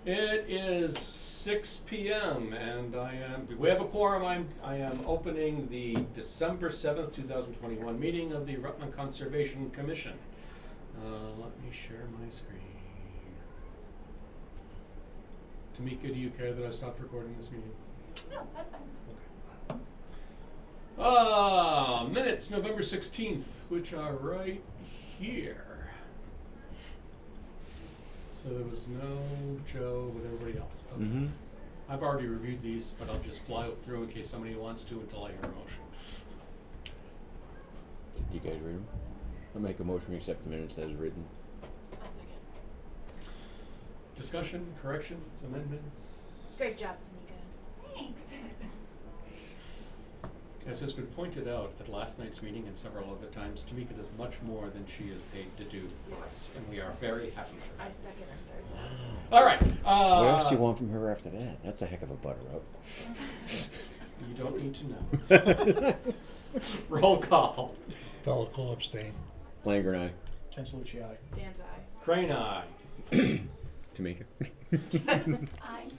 It is 6 p.m. and we have a quorum. I am opening the December 7th, 2021 meeting of the Rutland Conservation Commission. Let me share my screen. Tamika, do you care that I stopped recording this meeting? No, that's fine. Okay. Minutes, November 16th, which are right here. So there was no Joe with everybody else. Okay. Mm-hmm. I've already reviewed these, but I'll just fly through in case somebody wants to until I hear a motion. Did you guys read them? I'll make a motion to accept the minutes as written. I'll second. Discussion, corrections, amendments? Great job, Tamika. Thanks. As has been pointed out at last night's meeting and several other times, Tamika does much more than she is paid to do for us, and we are very happy for her. I second and third. All right. What else do you want from her after that? That's a heck of a butter up. You don't need to know. Roll call. Delacour abstain. Langer and Chancelucci, aye. Dan's eye. Crane eye. Tamika. Aye.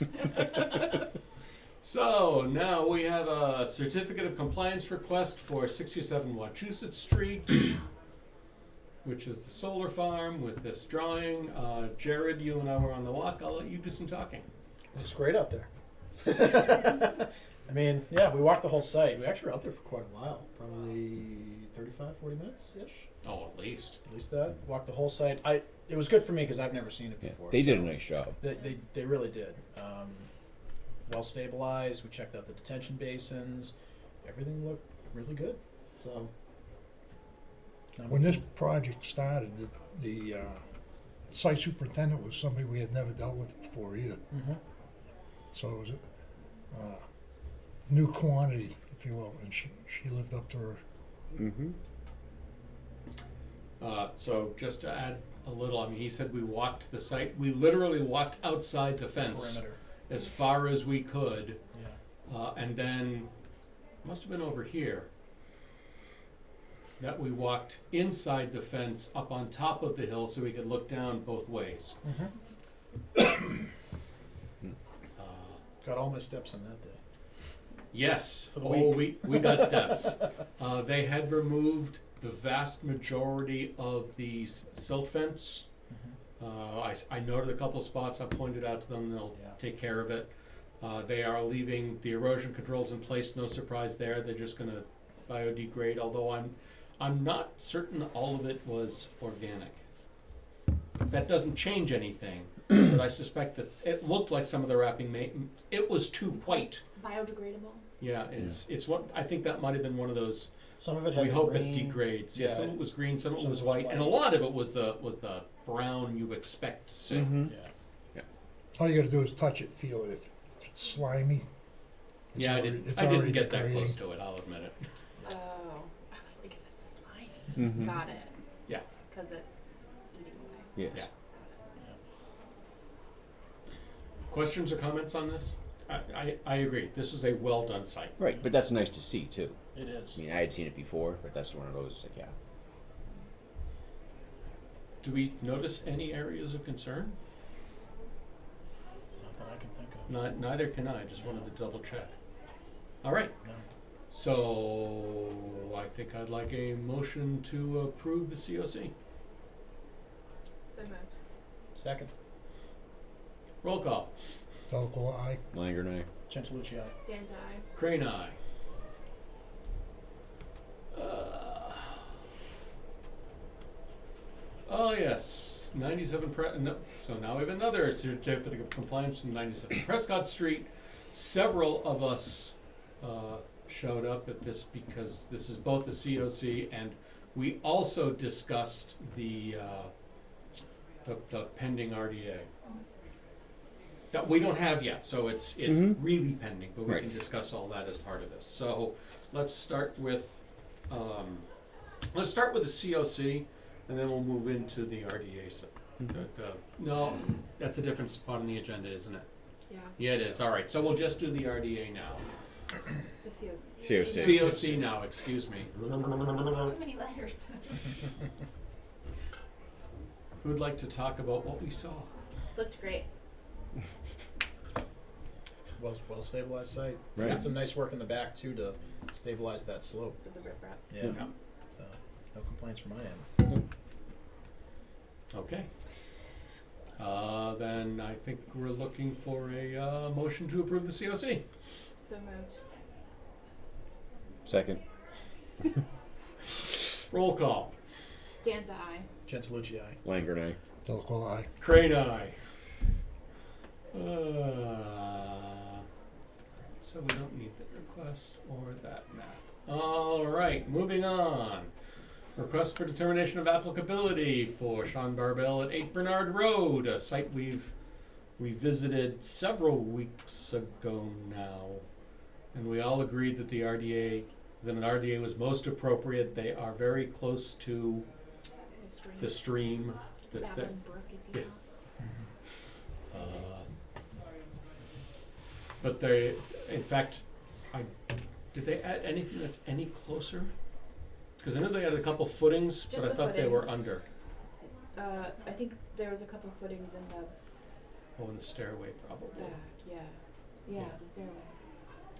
So now we have a certificate of compliance request for 67 Wachusett Street, which is the solar farm with this drawing. Jared, you and I were on the walk. I'll let you do some talking. Looks great out there. I mean, yeah, we walked the whole site. We actually were out there for quite a while, probably 35, 40 minutes-ish. Oh, at least. At least that. Walked the whole site. It was good for me because I've never seen it Yeah, before. they did a nice job. They really did. Well stabilized. We checked out the detention basins. Everything looked really good. So When this project started, the site superintendent was somebody we had never dealt with before either. Mm-hmm. So it was a new quantity, if you will, and she lived up to her. Mm-hmm. So just to add a little, I mean, he said we walked the site. We literally walked outside the fence Perimeter. as far as we could. Yeah. And then, must have been over here, that we walked inside the fence up on top of the hill so we could look down both ways. Mm-hmm. Got all my steps on that day. Yes, For the we got steps. They had removed the vast majority of the silt fence. I noted a couple spots, I pointed out to them, they'll take care of it. They are leaving the erosion controls in place, no surprise there, they're just gonna biodegrade, although I'm not certain all of it was organic. That doesn't change anything, but I suspect that it looked like some of the wrapping it was too white. Biodegradable. Yeah, it's what, I think that might have been one of those, Some of it had we hope green. it degrades. Yeah, Yeah. some of it was green, some of it Some was of it was white, and a white. lot of it was the brown you expect to see. Mm-hmm. Yeah. All you gotta do is touch it, feel it. If it's slimy, it's Yeah, already, it's I didn't already get that degrading. close to it, I'll admit it. Oh, I was like, if it's slimy. Mm-hmm. Got it. Yeah. Because it's eating away. Yes. Yeah. Questions or comments on this? I agree, this is a well-done site. Right, but that's nice to see too. It is. I mean, I had seen it before, but that's one of those, like, yeah. Do we notice any areas of concern? Not that I can think of. Neither can I, just wanted to double check. All right, No. so I think I'd like a motion to approve the COC. So moved. Second. Roll call. Delacour, aye. Langer and Chancelucci, aye. Dan's eye. Crane eye. Oh yes, 97 so now we have another certificate of compliance from 97 Prescott Street. Several of us showed up at this because this is both the COC and we also discussed the pending RDA. That we don't have yet, so it's Mhm. really pending, but we Right. can discuss all that as part of this. So let's start with the COC, and then we'll move into the RDA. So, no, that's a different spot on the agenda, isn't it? Yeah. Yeah, it is. All right, so we'll just do the RDA now. The COC. COC. COC now. Excuse me. Too many letters. Who'd like to talk about what we saw? Looked great. Well stabilized site. Right. Did some nice work in the back too to stabilize that slope. With the riprap. Yeah. Yeah. So no complaints from my end. Okay. Then I think we're looking for a motion to approve the COC. So moved. Second. Roll call. Danza, aye. Gentilucci, aye. Langer and I. Delacroix, aye. Crane eye. So we don't need the request or that map. All right, moving on. Request for determination of applicability for Sean Barbell at 8 Bernard Road, a site we visited several weeks ago now, and we all agreed that an RDA was most appropriate. They are very close to the stream that's there. Babbling Brook, if you Yeah. will. But they, in fact, did they add anything that's any closer? Because I know they added a couple footings, Just but I the thought they were footings. under. I think there was a couple footings in the Oh, in the stairway probably. back. Yeah. Yeah, Yeah. the stairway.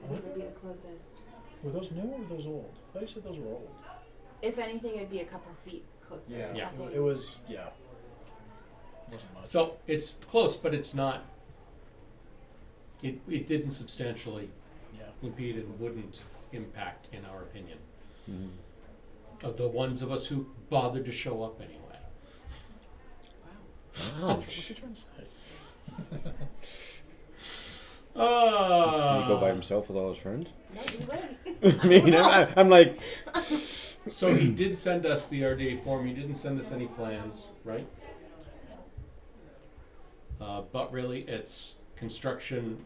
I think would be the closest. Were those new or were those old? I thought you said those were old. If anything, it'd be a couple feet closer. Yeah. I think. It was, yeah. Wasn't much. So it's close, but it's not. It didn't substantially Yeah. impede and wouldn't impact, in our opinion, Mm-hmm. of the ones of us who bothered to show up anyway. Wow. Ouch. What's he trying to say? Did he go by himself with all his friends? No, we wouldn't. I mean, I'm like, So he did send us the RDA form. He didn't send us any plans, right? But really, it's construction.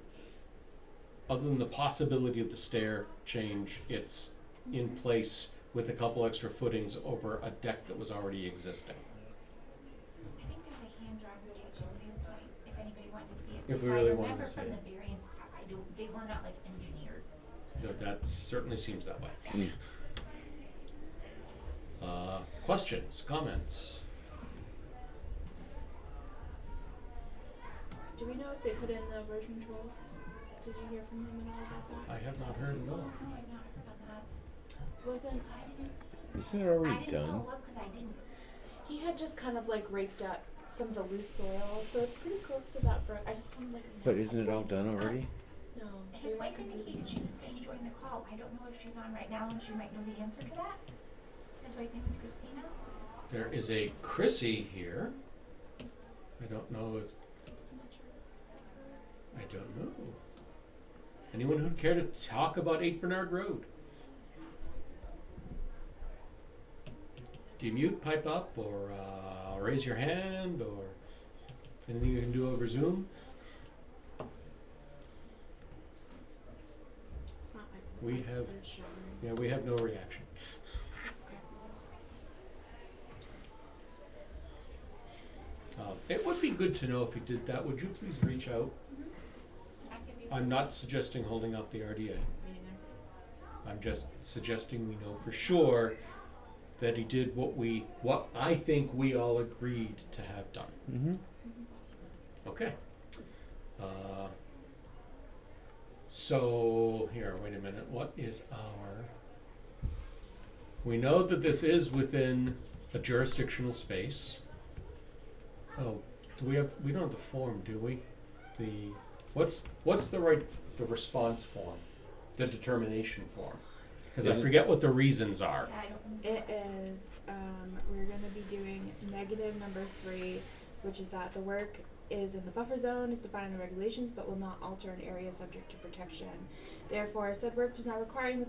Other than the possibility of the stair change, it's in place with a couple extra footings over a deck that was already existing. I think there's a hand-drawn sketch in Viewpoint, if anybody wanted to see it. If we If really I wanted remember to see from it. the variance, I don't, they were not like engineered. No, that certainly seems that way. mm. Questions, comments? Do we know if they put in the erosion controls? Did you hear from him at all about that? I have not heard at all. No, I've not heard about that. Wasn't I didn't, Isn't it I already didn't done? follow up because I didn't. he had just kind of like raked up some of the loose soil, so it's pretty close to that brook. I just kind of like. But isn't it all done already? No. His wife indicated she was going to join the call. I don't know if she's on right now and she might know the answer to that. His wife's name is Christina. There is a Chrissy here. I don't know if, I don't know. Anyone who'd care to talk about 8 Bernard Road? Do you mute, pipe up, or raise your hand, or anything you can do over Zoom? It's not like We have, they're showing. yeah, we have no reaction. It's okay. It would be good to know if you did that. Would you please reach out? I could be. I'm not suggesting holding up the RDA. Me neither. I'm just suggesting we know for sure that he did what I think we all agreed to have done. Mm-hmm. Okay. So here, wait a minute. What is our? We know that this is within a jurisdictional space. Oh, we don't have the form, do we? What's the response form? The determination form. Because I Isn't- forget what the reasons are. Yeah, I don't. It is, we're gonna be doing negative number 3, which is that the work is in the buffer zone, is defined in the regulations, but will not alter an area subject to protection. Therefore, said work does not require the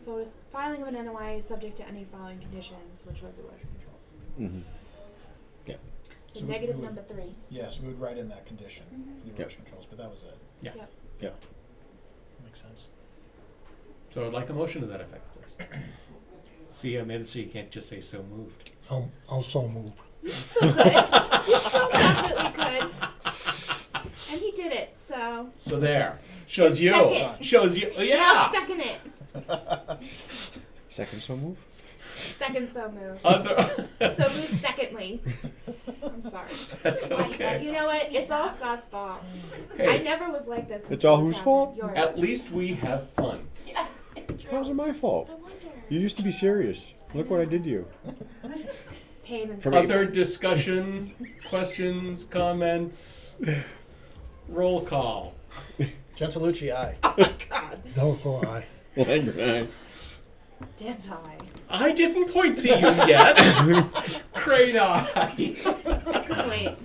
filing of an NOI subject to any following conditions, which was erosion controls. Mm-hmm. So, So negative we would- number 3. Yeah, so we would write in that condition Mhm. for the Yep. erosion controls, but that was it. Yeah. Yep. Yeah. Makes sense. So I'd like a motion to that effect, please. See, I made it so you can't just say so moved. I'll so move. You still could. You still definitely could. And he did it, so. So there. Shows you. Second. Shows you. Now Yeah. second it. Second so move? Second, so moved. Other. So moved secondly. I'm sorry. That's okay. You know what? It's all Scott's fault. I Hey, never was like this. It's all until whose this fault? happened. Yours. at least we have fun. Yes, it's true. How's it my fault? I wonder. You used to be serious. Look what I did to you. It's pain and For me- Other discussion, questions, comments, roll call. Gentilucci, aye. Delco, aye. Dan's high. I didn't point to you yet. Crane eye. I couldn't wait.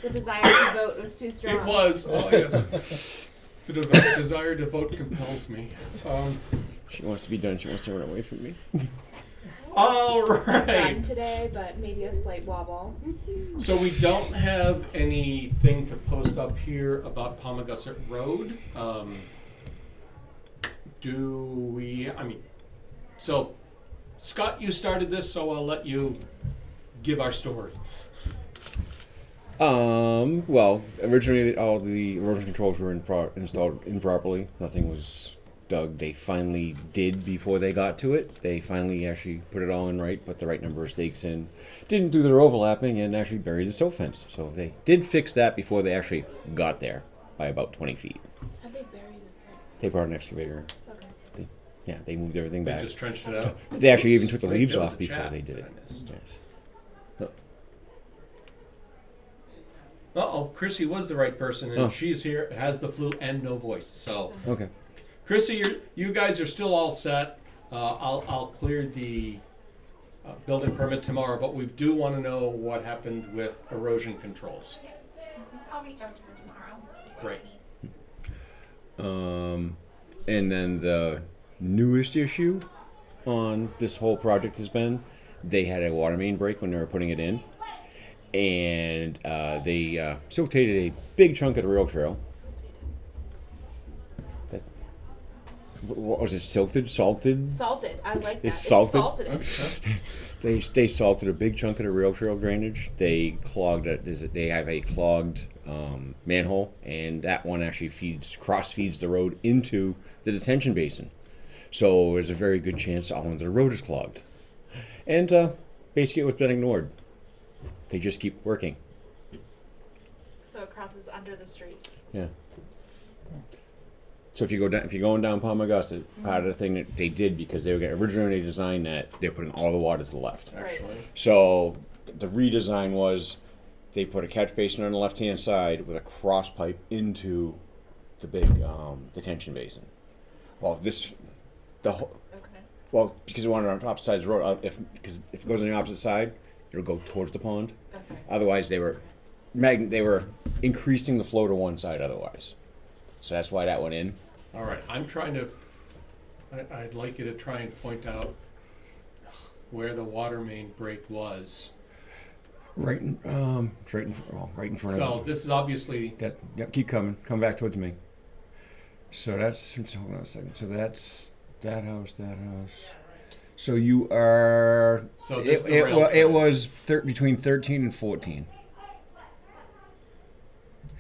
The desire to vote was too strong. It was. Oh yes. The desire to vote compels me. She wants to be done. She wants to run away from me. All Done right. today, but maybe a slight wobble. So we don't have anything to post up here about Pommogussett Road. Do we? I mean, so Scott, you started this, so I'll let you give our story. Well, originally all the erosion controls were installed improperly. Nothing was dug. They finally did before they got to it. They finally actually put it all in right, put the right number of stakes in, didn't do their overlapping, and actually buried the silt fence. So they did fix that before they actually got there by about 20 feet. How'd they bury this? They brought an excavator. Okay. Yeah, they moved everything They back. just trenched it out. They actually even took the Wait, leaves there was off a before chat they did that it. I missed. Yes. Uh-oh, Chrissy was the right person, and Oh. she's here, has the flu and no voice. So, Okay. Chrissy, you guys are still all set. I'll clear the building permit tomorrow, but we do want to know what happened with erosion controls. I'll reach out to her tomorrow. Great. And then the newest issue on this whole project has been they had a water main break when they were putting it in, and they siltated a big chunk of the rail trail. What was it? Silted? Salted? Salted. I like that. They It's salted? it. They salted a big chunk of the rail trail drainage. They clogged it. They have a clogged manhole, and that one actually cross feeds the road into the detention basin. So there's a very good chance all of the road is clogged. And basically, it was been ignored. They just keep working. So it crosses under the street. Yeah. So if you're going down Pommogussett, part of the thing that they did, because they were originally designed that, they're putting all the water to the left. Actually, So the redesign was they put a catch basin on the left-hand side with a cross pipe into the big detention basin. Well, because they wanted it on the opposite side of the road. Because if it goes on the opposite side, it'll go towards the pond. Okay. Otherwise, they were increasing the flow to one side. Otherwise, so that's why that went in. all right. I'm trying to. I'd like you to try and point out where the water main break was. Right in front So of this is obviously that. Yep, keep coming. Come back towards me. So that's. Hold on a second. So that's that house. That house. So you are. so. This is the rail trail It was between 13 and 14.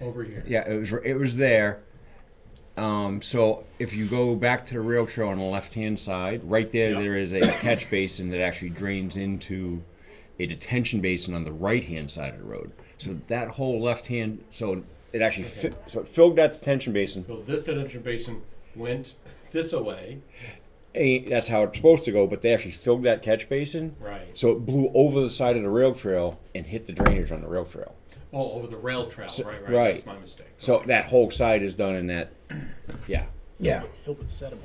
over here. Yeah, it was there. So if you go back to the rail trail on the left-hand side, right there, Yep. there is a catch basin that actually drains into a detention basin on the right-hand side of the road. So that whole left-hand, so it actually so it filled that detention basin. So this detention basin went this away. That's how it's supposed to go, but they actually filled that catch basin, Right. so it blew over the side of the rail trail and hit the drainage on the rail trail. Oh, over the rail trail. So- right. right. That's my mistake. So that whole side is done in that. Yeah, Yeah. Filled with sediment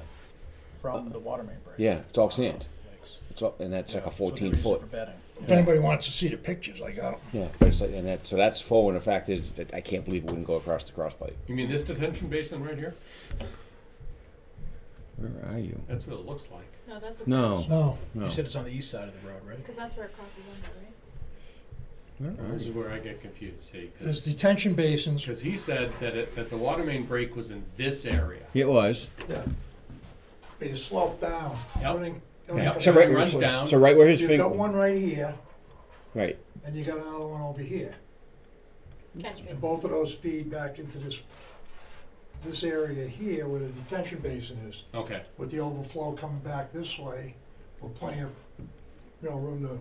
from the water main break. yeah, it's all sand. Yikes. It's all, and that's like a So they're 14 using it foot. for bedding. If anybody wants to see the pictures, I got 'em. Yeah, but it's like, so that's full, and the fact is that I can't believe it wouldn't go across the cross pipe. You mean this detention basin right here? Where are you? That's what it looks like. No, that's a No. No, No. You said it's on the east side of the road, right? Because that's where it crosses under, right? Where are This is you? where I get confused. See, there's detention basins. because he said that the water main break was in this area. It was. Yeah. They slope down. Yep. Everything- Yeah. everything So right, runs down. So right where his You've finger. got one right here, Right. and you got another one over here. Catch And basin. both of those feed back into this area here where the detention basin is, Okay. with the overflow coming back this way with plenty of, room to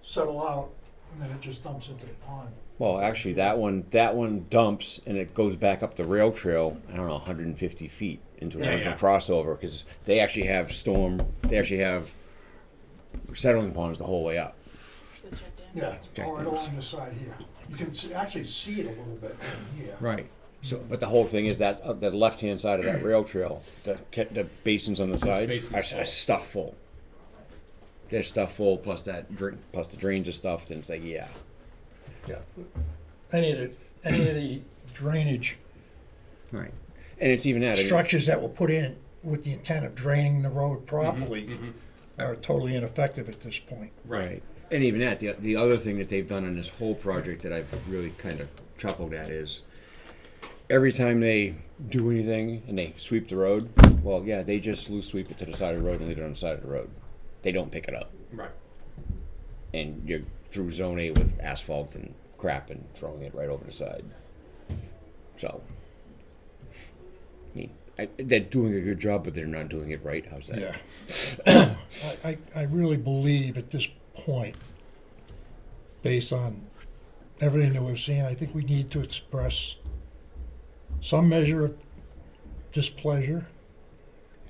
settle out, and then it just dumps into the pond. Well, actually, that one dumps and it goes back up the rail trail. I don't know, 150 feet into an Yeah, original yeah. crossover because they actually have settling ponds the whole way up. Switch it down. Yeah, it's all right along the side here. You can actually see it a little bit from here. Right. So, but the whole thing is that the left-hand side of that rail trail, the basins on the side basins full. are stuffed full. They're stuffed full, plus the drains are stuffed, and it's like, yeah. Yeah. Any of the drainage Right. And it's even that. I mean, structures that were put in with the intent of draining the road properly are totally ineffective at this point. Right. And even that, the other thing that they've done on this whole project that I've really kind of chuckled at is every time they do anything and they sweep the road, well, yeah, they just loose sweep it to the side of the road and leave it on the side of the road. They don't pick it up. Right. And you're through Zone A with asphalt and crap and throwing it right over the side. So, I mean, they're doing a good job, but they're not doing it right. How's that? Yeah. I really believe at this point, based on everything that we've seen, I think we need to express some measure of displeasure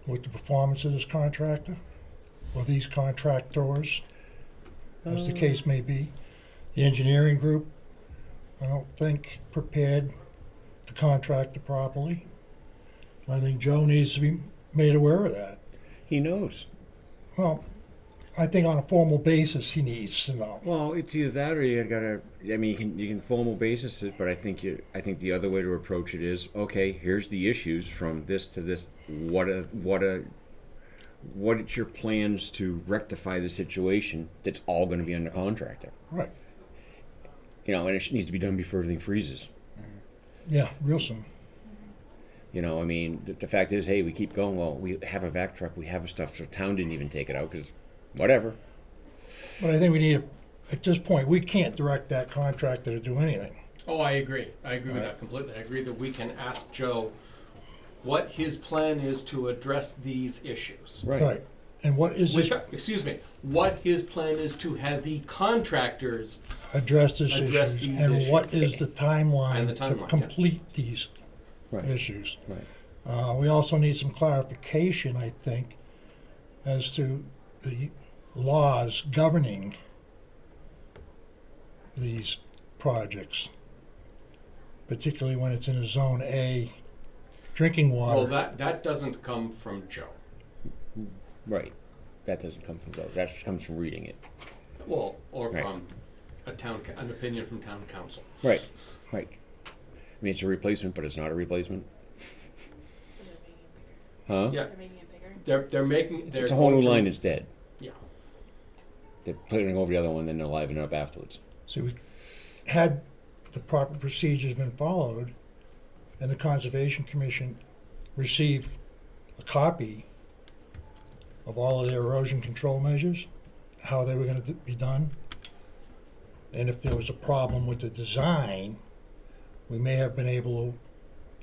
with the performance of this contractor, or these contractors, as the case may be. The engineering group, I don't think prepared the contractor properly. I think Joe needs to be made aware of that. He knows. Well, I think on a formal basis he needs to know. Well, it's either that or you gotta. I mean, you can formal basis it, but I think the other way to approach it is, okay, here's the issues from this to this. What are your plans to rectify the situation? That's all going to be on the contractor. Right. And it needs to be done before everything freezes. Yeah, real soon. I mean, the fact is, hey, we keep going. Well, we have a vac truck, we have a stuff, so town didn't even take it out because, whatever. But I think we need, at this point, we can't direct that contractor to do anything. Oh, I agree. I agree with that completely. I agree that we can ask Joe what his plan is to address these issues. Right. And what is this, What his plan is to have the contractors address this Address issues, these and what issues. is the timeline And the to timeline, yeah. complete these Right. issues. Right. We also need some clarification, I think, as to the laws governing these projects, particularly when it's in a Zone A drinking water. Well, that doesn't come from Joe. Right. That doesn't come from those. That comes from reading it. Well, or Right. from an opinion from town council. Right. Right. I mean, it's a replacement, but it's not a replacement. Huh? Yeah, They're making it bigger. they're making. It's a whole new line that's dead. Yeah. They're putting over the other one, then they're livening it up afterwards. So we had the proper procedures been followed, and the Conservation Commission received a copy of all of their erosion control measures, how they were going to be done, and if there was a problem with the design, we may have been able to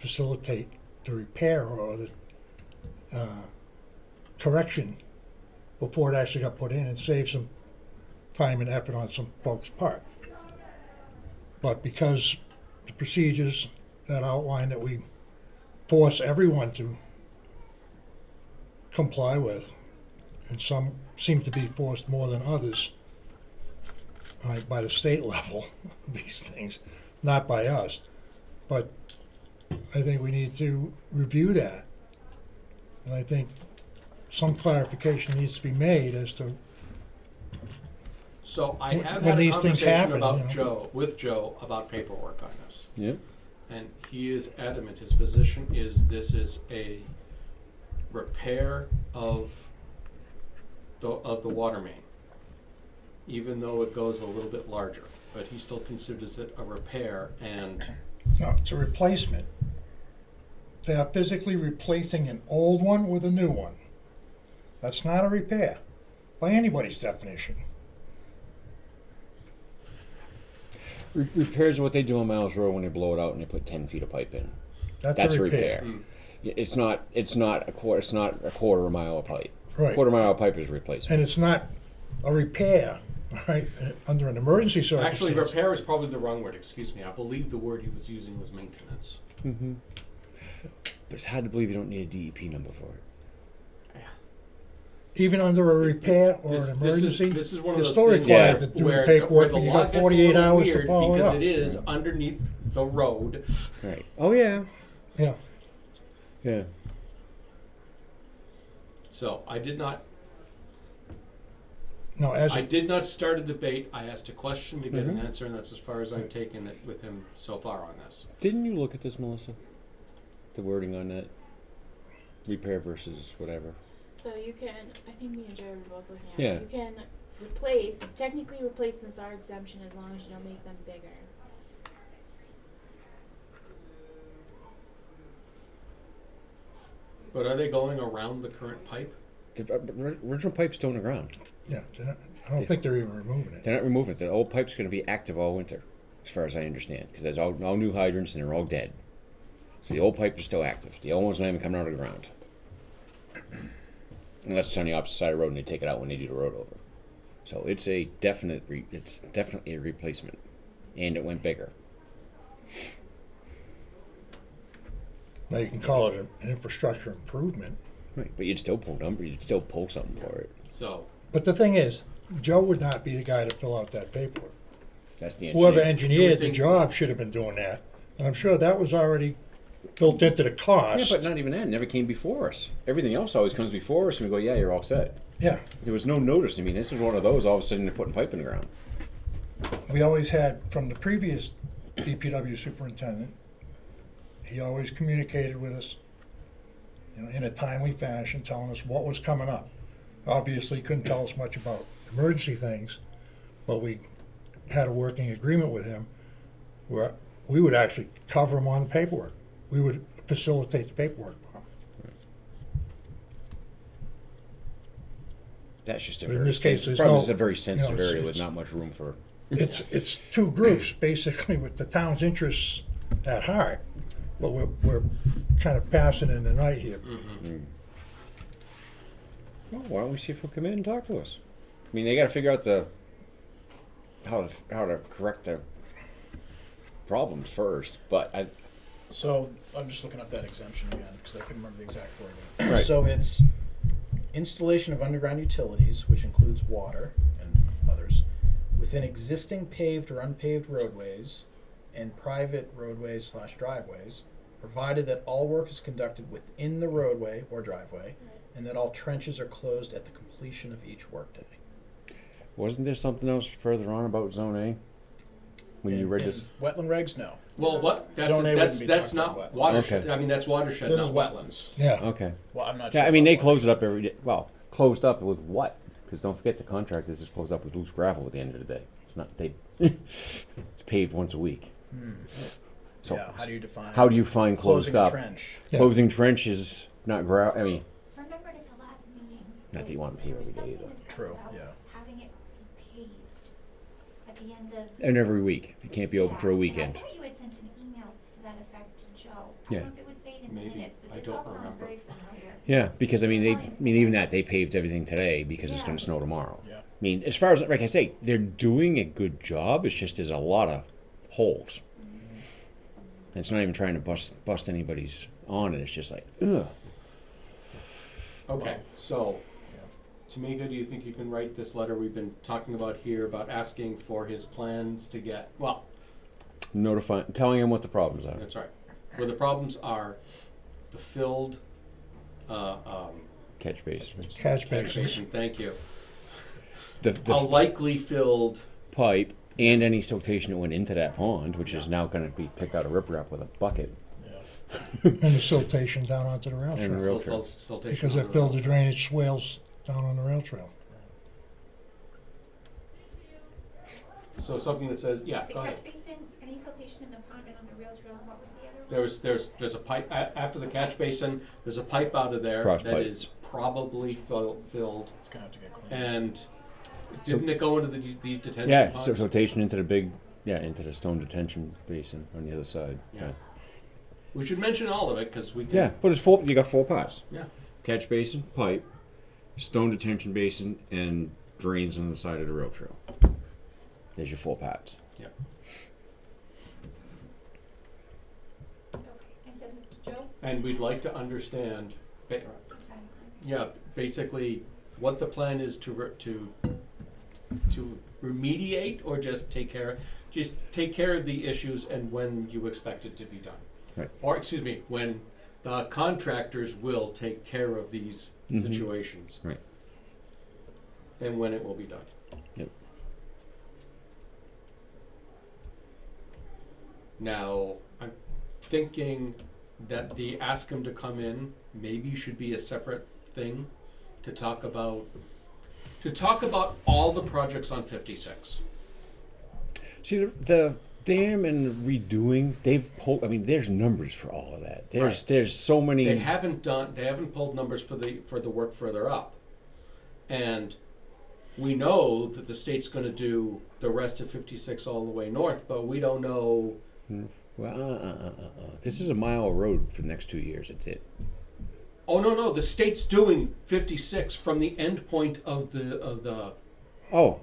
facilitate the repair or the correction before it actually got put in and save some time and effort on some folks' part. But because the procedures that outline that we force everyone to comply with, and some seem to be forced more than others by the state level, these things, not by us. But I think we need to review that. And I think some clarification needs to be made as to So I have When had a these things conversation happen, with Joe about paperwork on this. Yeah. And he is adamant, his position is this is a repair of the water main, even though it goes a little bit larger, but he still considers it a repair, and no, it's a replacement. They are physically replacing an old one with a new one. That's not a repair, by anybody's definition. Repairs are what they do on Miles Road when they blow it out and they put 10 feet of pipe in. That's That's a a repair. repair. It's not a quarter of a mile of pipe. Right. Quarter-mile pipe is replacement. And it's not a repair, right, under an emergency circumstance. Actually, repair is probably the wrong word, excuse me. I believe the word he was using was maintenance. Mm-hmm. But it's hard to believe you don't need a DEP number for it. Even under a repair or an emergency, This is one of you're those still things required Yeah. to do where the paperwork, the and you law got gets a 48 little hours to weird follow it because up. it is underneath the road. Right. Oh, yeah. Yeah, Yeah. So I did not no, as, I did not start a debate. I asked a question to get an Mhm. answer, and that's as far as I've taken it with him so far on this. Didn't you look at this, Melissa? The wording on that? Repair versus whatever. So you can, I think me and Jerry were both looking at Yeah. it. You can replace, technically replacements are exemption as long as you don't make them bigger. But are they going around the current pipe? The original pipe's still in the ground. yeah, I don't think they're even removing it. They're not removing it. The old pipe's going to be active all winter, as far as I understand, because there's all new hydrants and they're all dead. So the old pipe is still active. The old one's not even coming out of the ground. Unless it's on the opposite side of the road and they take it out when they do the road over. So it's a definite, it's definitely a replacement. And it went bigger. Now you can call it an infrastructure improvement. Right. But you'd still pull number, you'd still pull something for it. So But the thing is, Joe would not be the guy to fill out that paperwork. That's the engineer. Whoever You engineered would the think- job should have been doing that. And I'm sure that was already built into the Yeah, cost. but not even that. It never came before us. Everything else always comes before us, and we go, yeah, you're all set. Yeah, There was no notice. I mean, this is one of those. All of a sudden, they're putting pipe in the ground. we always had, from the previous DPW superintendent, he always communicated with us, you know, in a timely fashion, telling us what was coming up. Obviously, he couldn't tell us much about emergency things, but we had a working agreement with him where we would actually cover him on the paperwork. We would facilitate the paperwork for him. That's just a But in very this case, sensitive, there's probably no- it's a very sensitive it's- area with it's- not much room for. It's two groups, basically, with the town's interests at heart, but we're kind of passing in the night here. Well, why don't we see if he'll come in and talk to us? I mean, they got to figure out how to correct the problems first. But So I'm just looking up that exemption again because I couldn't remember the exact wording. Right. So it's installation of underground utilities, which includes water and others, within existing paved or unpaved roadways and private roadways / driveways, provided that all work is conducted within the roadway or driveway, and that all trenches are closed at the completion of each workday. wasn't there something else further on about Zone A? When you read this, Wetland regs, no. well, what that's Zone A that's wouldn't be that's talking not about watershed. Okay. I mean that's watershed, This not is wetlands. Yeah, okay. Well, I'm not sure. Yeah, I mean they about close it up every day. Well, closed up with what? Because don't forget the contractors just closed up with loose gravel at the end of the day. It's not they. It's paved once a week. So yeah, how do you define how do you find closed closing a up? trench? Yeah. Closing trench is not gravel. I mean, Remembered at the last meeting. not that you want to pave there was every day something either. discussed True, about yeah. having it be paved at the end of. And every week. It can't be open for a Yeah, weekend. And I thought you had sent an email to that effect to Joe. I Yeah. don't know if it would say it in the Maybe. minutes, but I this don't all sounds remember. very familiar. Yeah, because I mean even that they paved everything today because it's Yeah. going to snow tomorrow. Yeah. I mean, as far as like I say, they're doing a good job. It's just there's a lot of holes. And it's not even trying to bust anybody's on it. It's just like, ugh. Okay, so Tamika, do you think you can write this letter we've been talking about here about asking for his plans to get Telling him what the problems are. that's right. Where the problems are the filled Catch base. catch basins. basin, thank you. The A likely filled pipe and any siltation that went into that pond, which is now going to be picked out of riprap with a bucket. And the siltation down onto the rail And trail. the rail trail. siltation. Because on it the filled road. the drainage swales down on the rail trail. So something that says, yeah, The go ahead. catch basin, any siltation in the pond and on the rail trail, and what was the other one? There's a pipe, after the catch basin, there's a pipe out of there Cross that pipe. is probably filled. It's gonna have to get cleaned. And So- didn't it go into these detention Yeah, ponds? so siltation into into the stone detention basin on the other side. Yeah. We should mention all of it, because we can. Yeah, but it's four. You got four parts: Yeah. catch basin, pipe, stone detention basin, and drains on the side of the rail trail. There's your 4 parts. Yep. Okay, and so Mr. Joe? And we'd like to understand, Time. yeah, basically what the plan is to remediate, or just take care of the issues, and when you expect it to be done. Right. Or, excuse me, when the contractors will take care of these Mhm. situations. Right. And when it will be done. Yep. Now, I'm thinking that the ask him to come in maybe should be a separate thing to talk about all the projects on 56. See, the dam and redoing, they've pulled, I mean, there's numbers for all of that. There's so many. They haven't pulled numbers for the work further up. And we know that the state's going to do the rest of 56 all the way north, but we don't know. Well, this is a mile of road for the next 2 years. That's it. Oh no, the state's doing 56 from the end point of the Oh,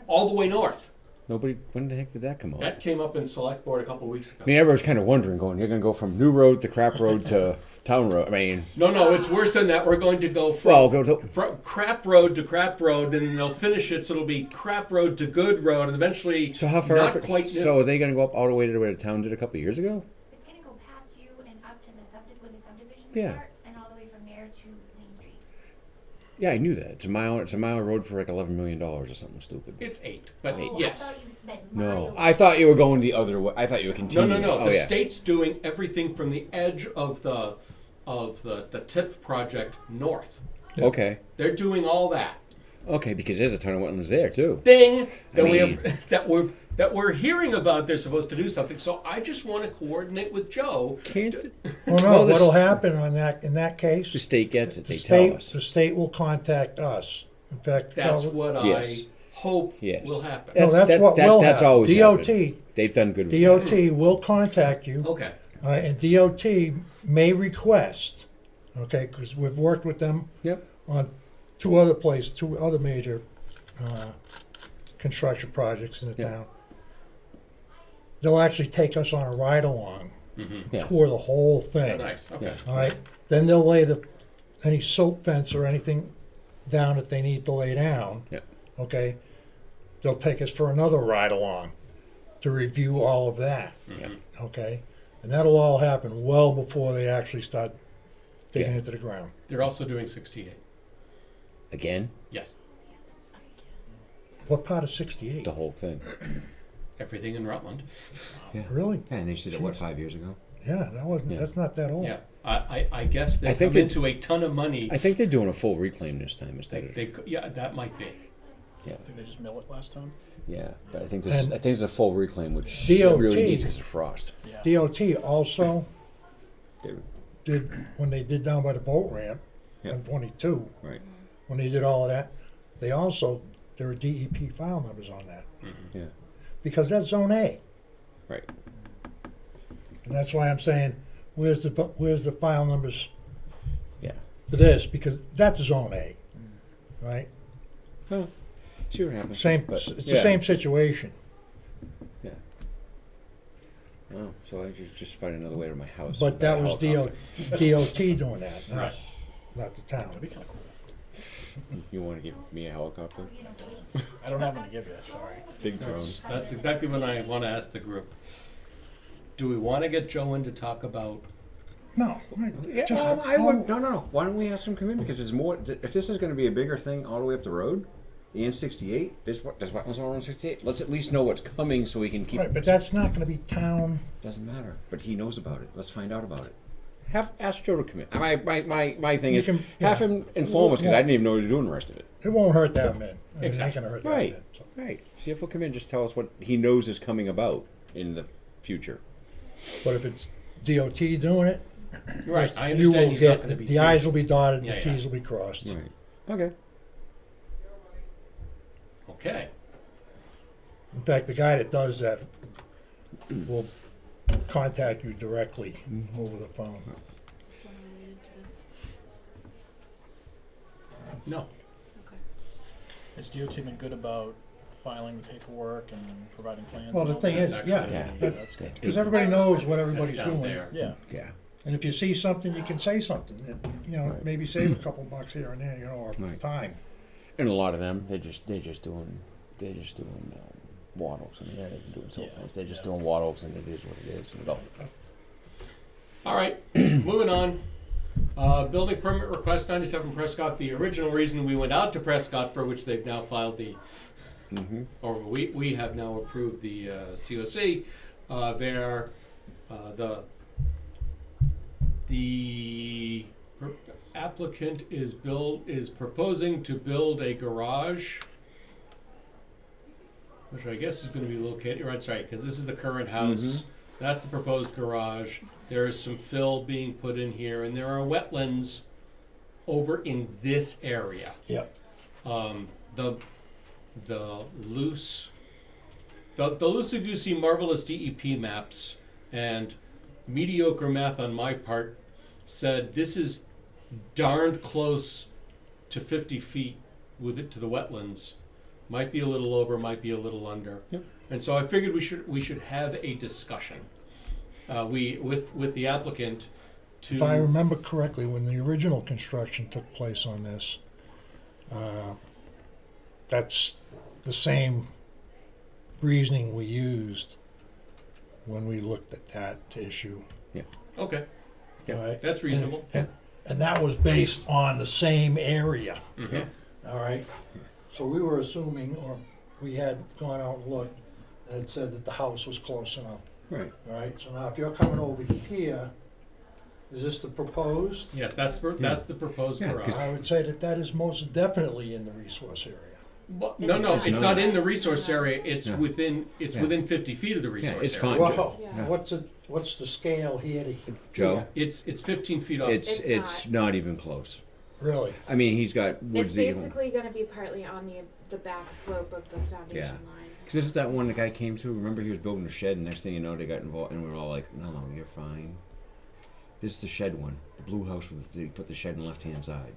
all the way north. nobody. When the heck did that come out? That came up in select board a couple weeks ago. I mean, everyone's kind of wondering, going, you're going to go from New Road to Crap Road to Town Road. I mean, No, it's worse than that. We're going to go from, well, go to. from Crap Road to Crap Road, and then they'll finish it, so it'll be Crap Road to Good Road, and eventually So how far not up? quite. So are they going to go up all the way to where the town did a couple of years ago? It's gonna go past you and up to where the subdivisions Yeah. start, and all the way from there to Main Street. Yeah, I knew that. It's a mile of road for like $11 million or something stupid. It's 8, but Oh, yes. I thought you meant No, miles. I thought you were going the other way. I thought you were No, continuing. no. Oh, The yeah. state's doing everything from the edge of the TIP project north. Okay. They're doing all that. Okay, because there's a ton of wetlands there too. Ding! I mean- That we're hearing about. They're supposed to do something. So I just want to coordinate with Joe. Can't Well, no, Well, this- what'll happen in that case, the state gets it? the They tell us. state will contact us. In fact, That's tell- what Yes. I hope Yes. will happen. no, that's what will that's happen. always DOT, They've done good. with DOT will contact you, Okay. and DOT may request, okay, because we've worked with them it. Yep. on two other major construction projects in the Yeah. town. They'll actually take us on a ride-along, Yeah. tour the whole thing. Nice. Okay. Yeah. All right, then they'll lay any silt fence or anything down that they need to lay down. Yeah. Okay, they'll take us for another ride-along to review all of that. Yeah. Okay, and that'll all happen well before they actually start digging Yeah. into the ground. They're also doing 68. Again, Yes. What part of 68? the whole thing. Everything in Rutland. Really? Yeah, and they did it what 5 years ago? Yeah, Yeah. that's not that old. Yeah. I guess I they've think come they- into a ton of money. I think they're doing a full reclaim this time instead of. Yeah, that might be. I think they just mill it last time. Yeah, but I think And it's a full reclaim, which DOT really needs is a frost. Yeah. DOT also They- did, when they did down by the boat ramp Yeah. on 22, Right. when they did all of that, there are DEP file numbers on that. Yeah. Because that's zone A. Right. And that's why I'm saying, where's the file numbers Yeah. for this? Because that's zone A, right? Well, see what happens. Same, But, it's yeah. the same situation. Yeah. Oh, so I just find another way to my house. But that Buy a was helicopter. DOT doing that, Right. not the town. That'd be kind of cool. You want to give me a helicopter? You know, wait. I don't have one to give you. Sorry. Big drones. That's exactly what I want to ask the group. Do we want to get Joe in to talk about? No, Yeah, just, I would. No. Why don't we ask him to come in? Because it's more. If this is going to be a bigger thing all the way up the road, and 68, there's wetlands all around 68. Let's at least know what's coming so we can keep. right, but that's not gonna be town. Doesn't matter. But he knows about it. Let's find out about it. Ask Joe to come in. My thing You is can- have yeah. him inform us because I didn't even know what he was doing the rest of it. It won't hurt that man. I mean, it ain't Exactly. gonna hurt that Right. man. So. Right. See if he'll come in. Just tell us what he knows is coming about in the future. But if it's DOT doing it, Right. I you understand will he's not get, going to be. the I's will be dotted, Yeah, the yeah. T's will be crossed. Right. Okay. Okay. In fact, the guy that does that will contact you directly over the phone. Is this one related to this? No. Has DOT been good about filing the paperwork and providing plans? Well, and the all thing that? is, yeah, Yeah. That's good. because everybody knows what That's everybody's down doing. there. Yeah. Yeah. And if you see something, you can say something, and, you know, Right. maybe save a couple bucks here and there, you know, or Right. time. And a lot of them, they're just doing wattles, and they're doing so Yeah. fast. They're just Yeah. doing wattles, and it is what it is. And go. All right, moving on. Building permit request 97 Prescott. The original reason we went out to Prescott, for which they've now filed the, Mm-hmm. or we have now approved the COC. The applicant is proposing to build a garage, which I guess is going to be located. Right, sorry, because this is the current house. That's the proposed garage. There is some fill being put in here, and there are wetlands over in this area. Yep. The loosey-goosey marvelous DEP maps and mediocre math on my part said this is darned close to 50 feet with it to the wetlands. Might be a little over, might be a little under. Yep. And so I figured we should have a discussion with the applicant to. If I remember correctly, when the original construction took place on this, that's the same reasoning we used when we looked at that issue. Okay, All right? that's reasonable. And that was based on the same area, Mhm. all right? So we were assuming, or we had gone out and looked, and it said that the house was close enough, Right. all right? So now if you're coming over here, is this the proposed? Yes, that's the proposed Yeah, garage. I would say that that is most definitely in the resource area. But, It's no, not. it's not in the resource area. It's Yeah. within Yeah. within 50 feet of the resource it's area. fine. Whoa, Yeah. what's the scale here to Joe, It's 15 feet up. it's It's not even close. Really? I mean, he's got It's woods. basically going to be partly on the back slope of the foundation Yeah. line. Because this is that one the guy came to. Remember, he was building a shed, and next thing you know, they got involved, and we were all like, "No, you're fine." This is the shed one, the blue house with they put the shed on the left-hand side.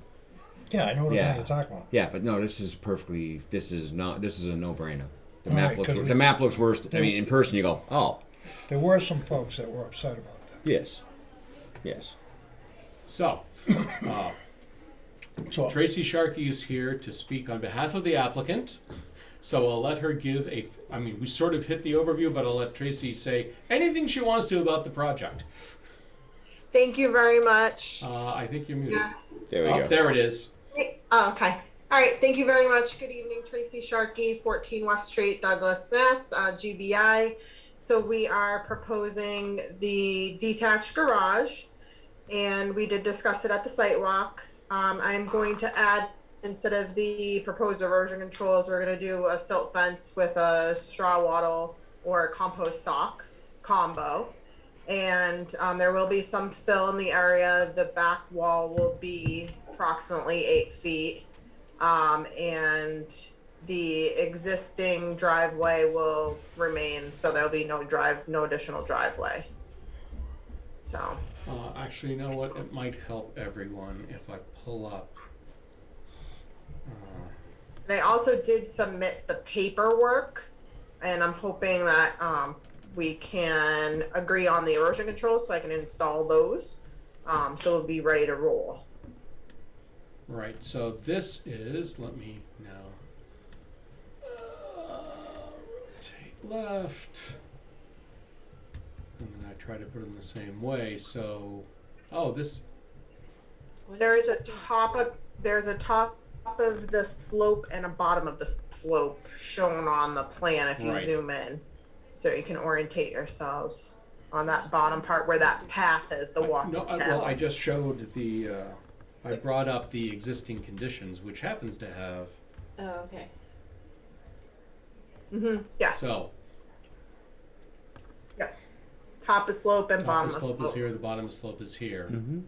Yeah, I know what Yeah. you're talking about. Yeah, but no, this is perfectly. This is not. This is a no-brainer. The All map right, looks. 'cause The map looks worse. I they- mean, in person, you go, "Oh, There were some folks that were upset about that. yes, yes." So, So, Tracy Sharkey is here to speak on behalf of the applicant. So I'll let her give I mean, we sort of hit the overview, but I'll let Tracy say anything she wants to about the project. Thank you very much. I think you're muted. There we Oh, go. there it is. Oh, okay. All right. Thank you very much. Good evening, Tracy Sharkey, 14 West Street, Douglas, Mass, GBI. So we are proposing the detached garage, and we did discuss it at the site walk. I'm going to add, instead of the proposed erosion controls, we're going to do a silt fence with a straw wattle or a compost sock combo. And there will be some fill in the area. The back wall will be approximately 8 feet. And the existing driveway will remain, so there'll be no additional driveway. So, Actually, you know what? It might help everyone if I pull up. and I also did submit the paperwork, and I'm hoping that we can agree on the erosion controls so I can install those. So we'll be ready to roll. Right, so this is, let me now rotate left. And then I try to put it in the same way, so, oh, this, There is a top of the slope and a bottom of the slope shown on the plan if you Right. zoom in, so you can orientate yourselves on that bottom part where that path is, the walk. well, I just showed I brought up the existing conditions, which happens to have, Oh, okay. Yes. so, Top of slope and top bottom of of slope is slope. here, the bottom of slope is here. Mm-hmm.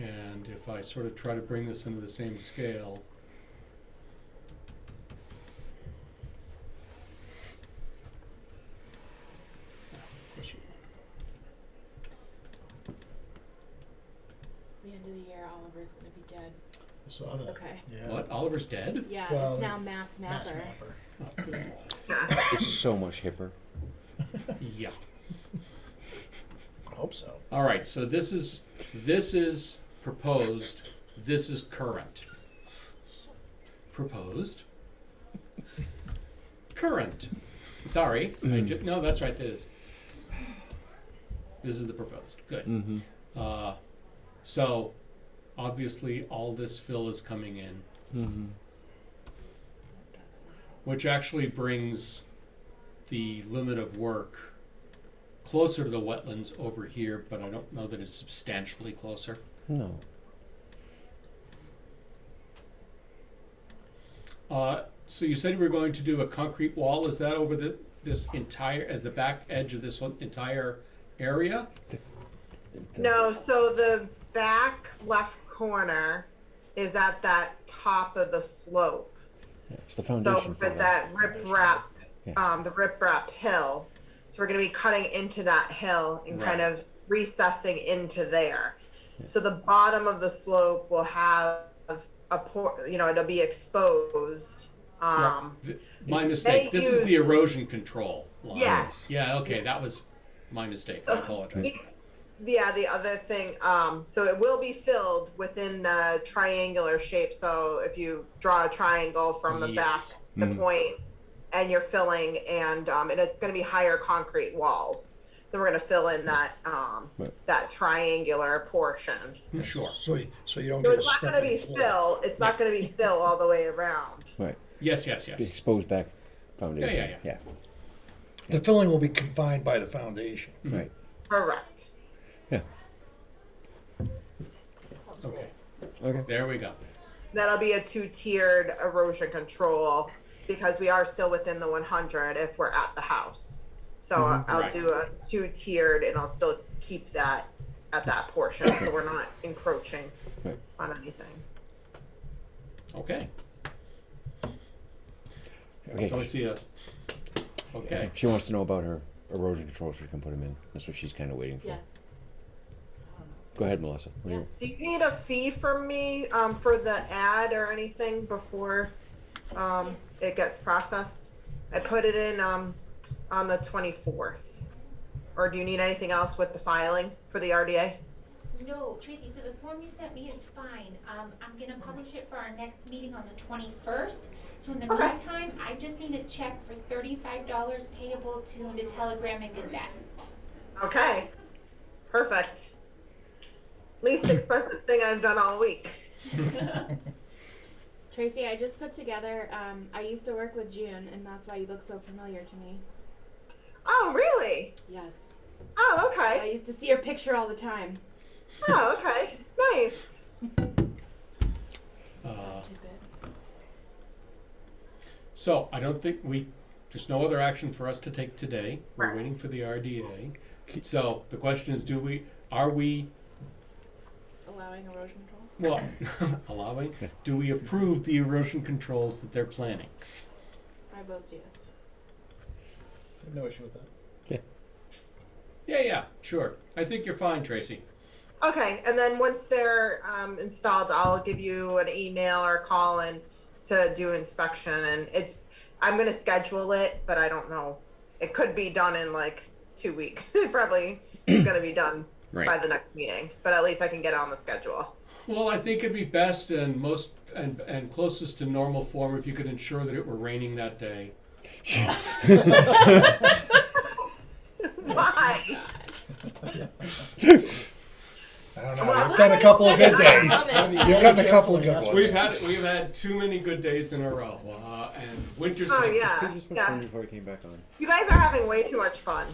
And if I sort of try to bring this into the same scale. The end of the year, Oliver's gonna be dead. I saw that. Okay. Yeah. What, Oliver's dead? Yeah, Well, it's now Mass Mass Mapper. Mapper. Oh, good. It's so much hipper. Yeah. I hope so. All right, so this is proposed, this is current. Proposed. Current. Sorry, no, that's right, this is the proposed, good. Mm-hmm. So, obviously, all this fill is coming in, Mm-hmm. which actually brings the limit of work closer to the wetlands over here, but I don't know that it's substantially closer. No. So you said we were going to do a concrete wall. Is that over this entire, as the back edge of this entire area? No, so the back left corner is at that top of the slope. Yeah, it's the foundation. So with that riprap, Yeah. the riprap hill, so we're going to be cutting into that hill and kind Right. of recessing into there. So the bottom of the slope will have it'll be exposed. My mistake. they This is use- the erosion control line. Yes. Yeah, okay, that was my mistake. I apologize. Yeah, the other thing, so it will be filled within the triangular shape. So if you draw a triangle from the back, Yes. the point, and you're filling, and it's going to be higher concrete walls. Then we're going to fill in that that triangular portion. Sure. So you don't So get a it's not step going to in be the floor. fill. It's not going to be fill all the way around. Right. Yes. The exposed back foundation. Yeah. The filling will be confined by the foundation. Right. Correct. Yeah. Okay. Okay. There we go. That'll be a 2-tiered erosion control because we are still within the 100 if we're at the house. So I'll Right. do a 2-tiered and I'll still keep that at that portion so we're not encroaching Right. on anything. Okay. Okay. Do I see a? Okay. She wants to know about her erosion control. She can put them in. That's what she's kind of waiting for. Yes. Go ahead, Melissa. What do you- Yes. Do you need a fee from me for the ad or anything before it gets processed? I put it in on the 24th. Or do you need anything else with the filing for the RDA? No, Tracy, so the form you sent me is fine. I'm gonna publish it for our next meeting on the 21st. So in the Okay. meantime, I just need a check for $35 payable to the Telegram and Gazette. Okay. Perfect. Least expensive thing I've done all week. Tracy, I just put together, I used to work with June, and that's why you look so familiar to me. Oh, really? Yes. Oh, I okay. used to see your picture all the time. Oh, okay. Nice. Tidbit. So I don't think there's no other action for us to take today. We're Right. waiting for the RDA. So the question is, are we, Allowing erosion controls? well, allowing, do we approve the erosion controls that they're planning? I vote yes. I have no issue with that. Yeah, sure. I think you're fine, Tracy. Okay, and then once they're installed, I'll give you an email or a call and to do inspection. And I'm gonna schedule it, but I don't know. It could be done in like 2 weeks. It probably is gonna be done by the next meeting, but at least I can get it on the schedule. Well, I think it'd be best and most and closest to normal form if you could ensure that it were raining that day. Why? I don't know. Well, You've done a couple of good days. Comment. You've gotten a couple of good ones. We've had too many good days in a row, and winter's. Oh Could yeah, you just put yeah. phone before we came back on? You guys are having way too much fun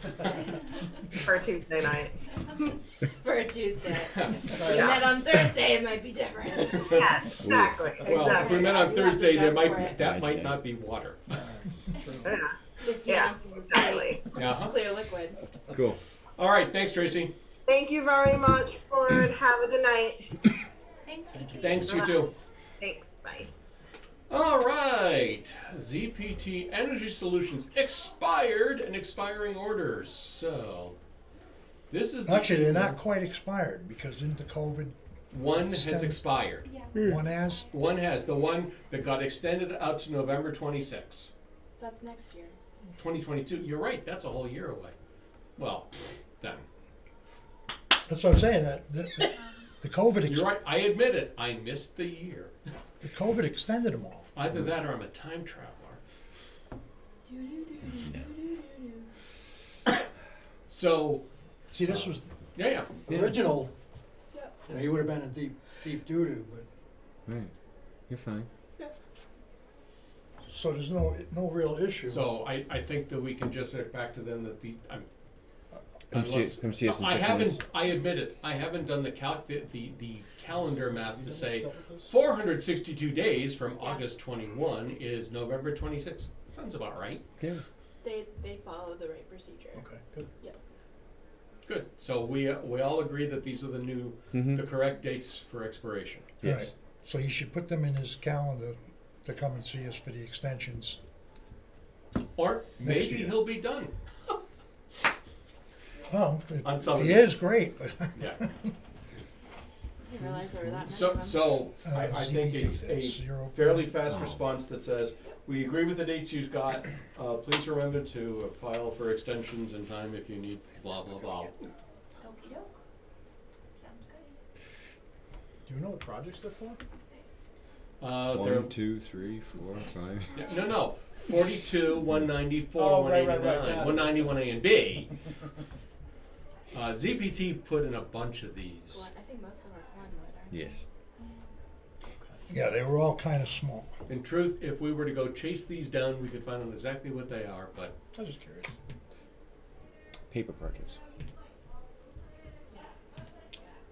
for a Tuesday night. For a Tuesday. And Yeah. then on Thursday, it might be different. Yes, exactly, Well, if we exactly. met on You have to Thursday, jump for it. that might not be water. Yeah, 50 yeah, ounces of exactly. sweet. Uh-huh. Clear liquid. Cool. All right, thanks, Tracy. Thank you very much, Ford. Have a good night. Thanks, Tracy. Thanks, you too. Thanks. Bye. All right, ZPT Energy Solutions expired and expiring orders. So, this is Actually, they're not quite expired because into COVID, One has Extended. expired. Yeah. One has? One has, the one that got extended out to November 26, That's next year. 2022. You're right, that's a whole year away. Well, then. That's what I'm saying, the COVID, You're right, I admit it, I missed the year. the COVID extended them all. Either that or I'm a time traveler. So, See, this was yeah. the original, Yep. you know, he would have been in deep doo-doo, but, Right. You're fine. so there's no real issue. So I think that we can just get back to them that Come see us in 6 minutes. I admit it, I haven't done the calendar math to say 462 days from Yeah. August 21 is November 26. Sounds about right. Yeah. They follow the right procedure. Okay, good. Good. So we all agree that these are the correct dates for expiration. Yes. Right. So he should put them in his calendar to come and see us for the extensions. Or Next maybe year. he'll be done. Oh, On some of he them. is great, but Yeah. I didn't realize there were that many So, of them. so I think ZBT, it's that's a 0. fairly fast response that says, we agree with the dates you've got. Please remember to file for extensions in time if you need blah, blah, blah. Okey doke. Sounds good. Do you know what projects they're for? They're, 1, 2, 3, 4, 5. yeah, no. 42, 194, Oh, right, 189, got it. 191 A and B. ZPT put in a bunch of these. Glen- I think most of them are Glenwood, aren't they? Yes. Yeah, they were all kind of small. In truth, if we were to go chase these down, we could find out exactly what they are, but I was just curious. Paper projects.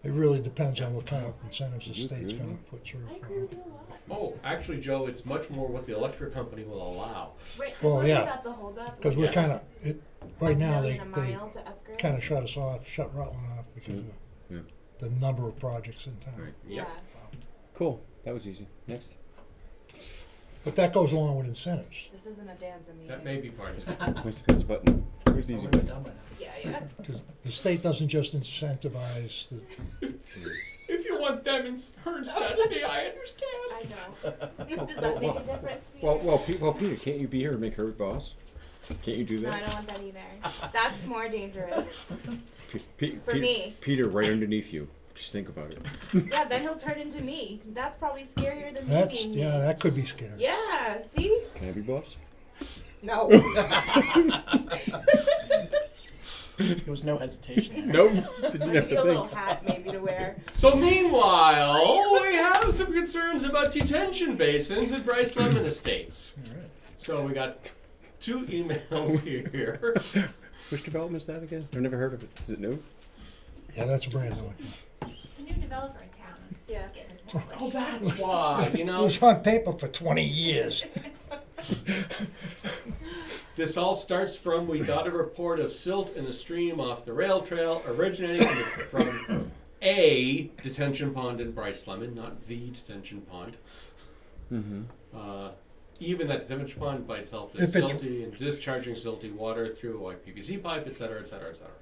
It really depends on what kind of incentives the Mhm, state's mhm. gonna put through. I for agree with them. you a lot. oh, actually, Joe, it's much more what the electric company will allow. Right, 'cause Well, wasn't yeah. that the holdup? Cause we're Yes. kinda, right now, they $1 million a mile to upgrade? kinda shut us off, shut Rutland off because of Yeah. the number of projects in town. Right. Yep. Yeah, Cool. That was easy. Next. But that goes along with incentives, this isn't a Danza meeting. That may be part of it. Where's the button? Where's the easy Probably button? done by now. Yeah. cause the state doesn't just incentivize the, If you want them her instead of me, I understand. I know. Does that make a difference, Peter? Well, Peter, can't you be here and make her boss? Can't you do No, I that? don't want that either. That's more dangerous. For me. Peter, right underneath you. Just think about it. Yeah, then he'll turn into me. That's probably scarier than me that's, being me. yeah, that could be scary. Yeah, see? Can I be boss? No. There was no hesitation. Nope. I'll Didn't give have you a to little think. hat maybe to wear. So meanwhile, we have some concerns about detention basins at Brice Lemon Estates. Alright. So we got 2 emails here. Which development is that again? I've never heard of it. Is it new? Yeah, that's brand new. It's a new developer in town. Yeah. Just getting established. Oh, that's why. You It know, was on paper for 20 years. this all starts from we got a report of silt in a stream off the rail trail originating from a detention pond in Brice Lemon, not the detention pond. Mm-hmm. Even that detention pond by itself is If it's- silty and discharging silty water through a white PVC pipe, et cetera, et cetera, et cetera.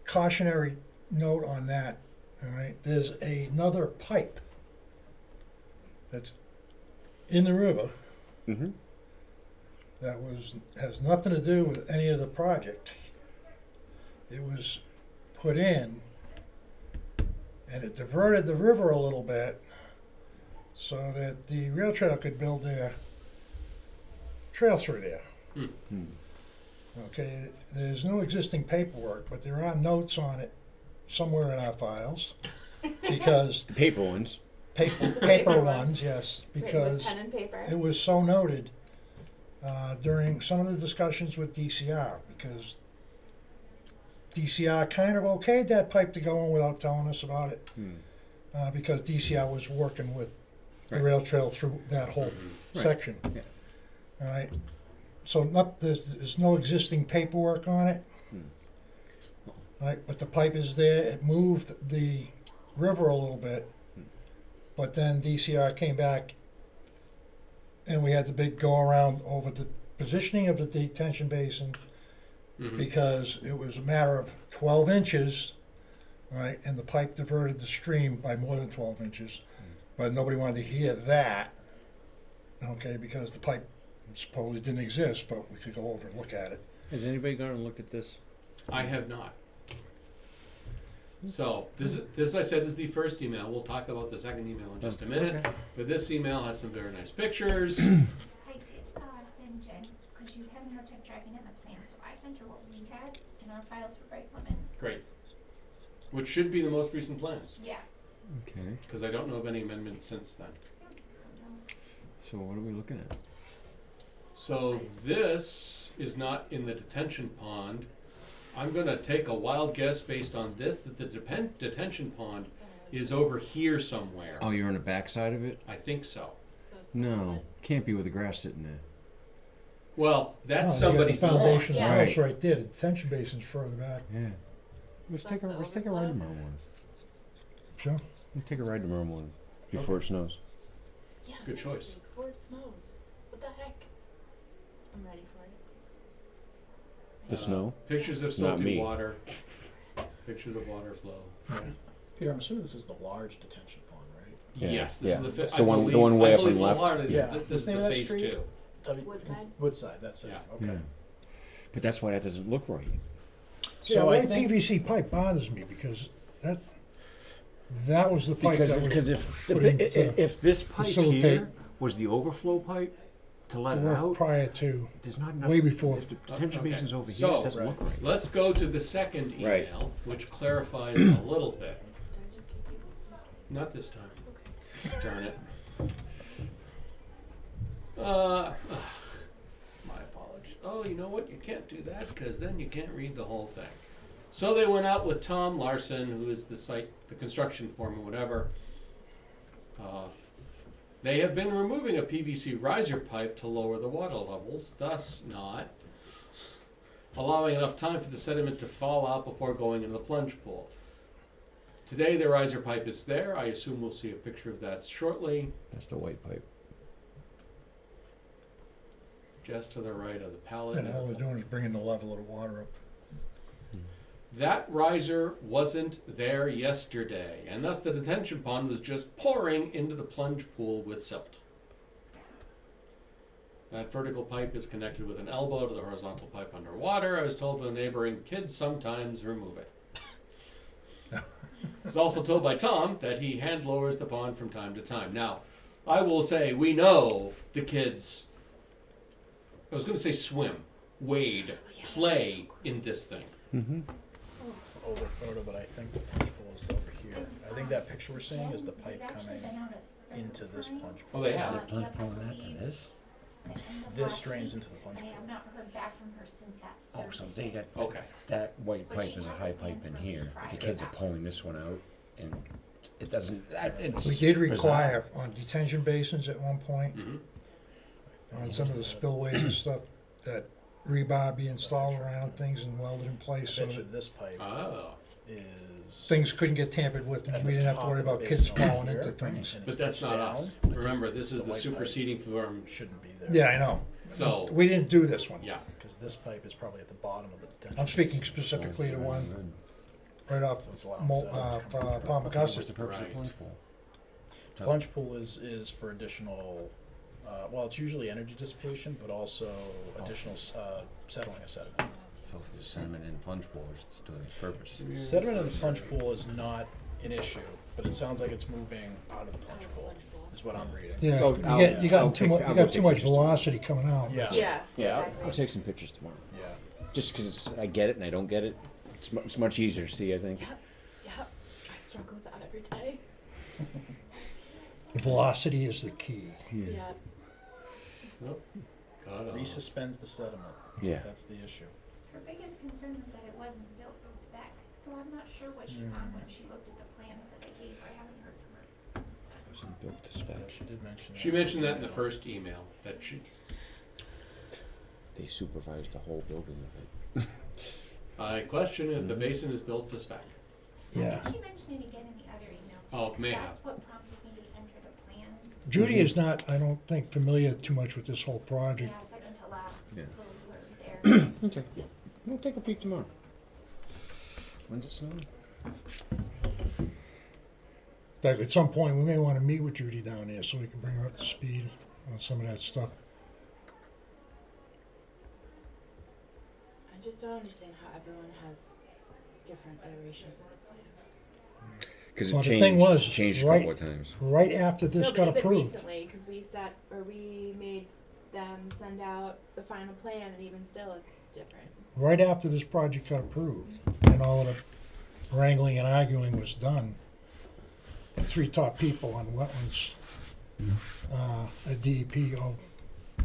Cautionary note on that, all right? There's another pipe that's in the river Mm-hmm. that has nothing to do with any of the project. It was put in and it diverted the river a little bit so that the rail trail could build their trail through there. Hmm. Okay, there's no existing paperwork, but there are notes on it somewhere in our files because The paper ones. paper ones, yes, Written with because pen and paper. it was so noted during some of the discussions with DCR, because DCR kind of okayed that pipe to go in without telling us about it, Hmm. because DCR was working with the Right. rail trail through that whole Right. section. Yeah. All right, so there's no existing paperwork on it. Right, but the pipe is there. It moved the river a little bit, but then DCR came back, and we had the big go around over the positioning of the detention basin Mhm. because it was a matter of 12 inches right? And the pipe diverted the stream by more than 12 inches, but nobody wanted to hear that, okay, because the pipe supposedly didn't exist, but we could go over and look at it. Has anybody gone and looked at this? I have not. So, this I said is the first email. We'll talk about the second email in just a minute. Okay. But this email has some very nice pictures. I did send Jen, because she was having a hard time tracking down the plan, so I sent her what we had in our files for Brice Lemon. Great. Which should be the most recent plans, Yeah. Okay. because I don't know of any amendments since then. So what are we looking at? So this is not in the detention pond. I'm gonna take a wild guess based on this, that the detention pond is over here somewhere. Oh, you're on the back side of it? I think so. No, can't be with the grass sitting there. Well, that's Oh, you got somebody's the foundation lawn. of the house Right. right there. The detention basin's further back. Yeah. Let's So take a that's the let's take a ride overflow? tomorrow morning. Sure. Let's take a ride tomorrow morning before it snows. Yeah, Good seriously, choice. before it snows. What the heck? I'm ready for it. The snow? Pictures of Not silty me. water. Pictures of water flow. Peter, I'm assuming this is the large detention pond, right? Yeah, Yes, this yeah. is the It's I the one- the believe- one way I up on believe the left. wholeheartedly Yeah. This is What's the name the of that phase street? two. Woodside? Woodside, that's it. Yeah. Okay. Yeah. But that's why that doesn't look right. So So I that think PVC pipe bothers me because that was the pipe that was put in to if this pipe facilitate here was the overflow pipe to let it work out, prior to. there's not enough. way before. If the detention Okay. basin's over here, So- it doesn't look right. Let's go to the second Right. email, which clarifies a little bit. Did I just take you? Not this time. Okay. Darn it. My apologies. Oh, you know what? You can't do that because then you can't read the whole thing. So they went out with Tom Larson, who is the construction foreman, whatever. They have been removing a PVC riser pipe to lower the water levels, thus not allowing enough time for the sediment to fall out before going into the plunge pool. Today the riser pipe is there. I assume we'll see a picture of that shortly. That's the white pipe. Just to the right of the pallet. And all they're doing is bringing the level of the water up. That riser wasn't there yesterday, and thus the detention pond was just pouring into the plunge pool with silt. That vertical pipe is connected with an elbow to the horizontal pipe underwater. I was told the neighboring kids sometimes remove it. I was also told by Tom that he hand lowers the pond from time to time. Now, I will say we know the kids, I was going to say swim, wade, play in this thing. Mm-hmm. it's an older photo, but I think the plunge pool is over here. I think that picture we're seeing is the pipe coming into this plunge pool. Oh, they have. this? This drains into the plunge I pool. have not heard back from her since that. Oh, so Thursday. they got Okay. that white But pipe she is a had high the pipe plans in for here. me The Friday. kids are pulling this one out, and it doesn't. It's We did bizarre. require on detention basins at one point, Mhm. on some of the spillways and stuff, that rebar be installed around things and welded in I place so bet you that this pipe Oh. is. things couldn't get tampered with at and we the didn't have to top worry of the about kids basin over falling here, into things. and But it's that's pushed not down. us. Remember, this is The the white pipe. superseding form. Shouldn't be there. Yeah, I know. So, We didn't do this one. yeah. Because this pipe is probably at the bottom of the detention. I'm speaking basin. specifically to one right off So it's allowed What's Palmogussett. the purpose Right. of plunge pool? Plunge pool is for additional, well, it's usually energy dissipation, but also additional settling of sediment. So if there's sediment in the plunge pool, it's doing its purpose. Sediment in the plunge pool is not an issue, but it sounds like it's moving out of the plunge pool, is what I'm reading. Yeah, Oh, you got I'll too take- much, I'll you go got take too much pictures. velocity coming out. Yeah. Yeah. Yeah, exactly. I'll take some pictures tomorrow. Yeah. Just because I get it and I don't get it, it's much easier to see, I think. Yep. Yep. I struggle with that every day. Velocity is the key. Yeah. Nope. God, Resuspends the sediment. Yeah. That's the issue. Her biggest concern was that it wasn't built to spec, so I'm not sure what she found when she looked at the plans that I gave her. I haven't heard from her since then. Wasn't built to Yeah, spec. she did mention that. She mentioned that in the first email, that she, They supervised the whole building of it. I question if the basin is built to spec. Yeah. I think she mentioned it again in the other email too. Oh, may have. That's what prompted me to send her the plans. Judy is not, I don't think, familiar too much with this whole project. Yeah, second to last, Yeah. little blurb there. Okay. We'll take a peek tomorrow. When's it snowing? In fact, at some point, we may want to meet with Judy down there so we can bring her up to speed on some of that stuff. I just don't understand how everyone has different iterations of the plan. Because Well, it the changed, thing was, changed a right- couple of times. Right after this No, got but even approved, recently, because we made them send out the final plan, and even still, it's different. right after this project got approved, and all of the wrangling and arguing was done, the three top people on wetlands at DEP all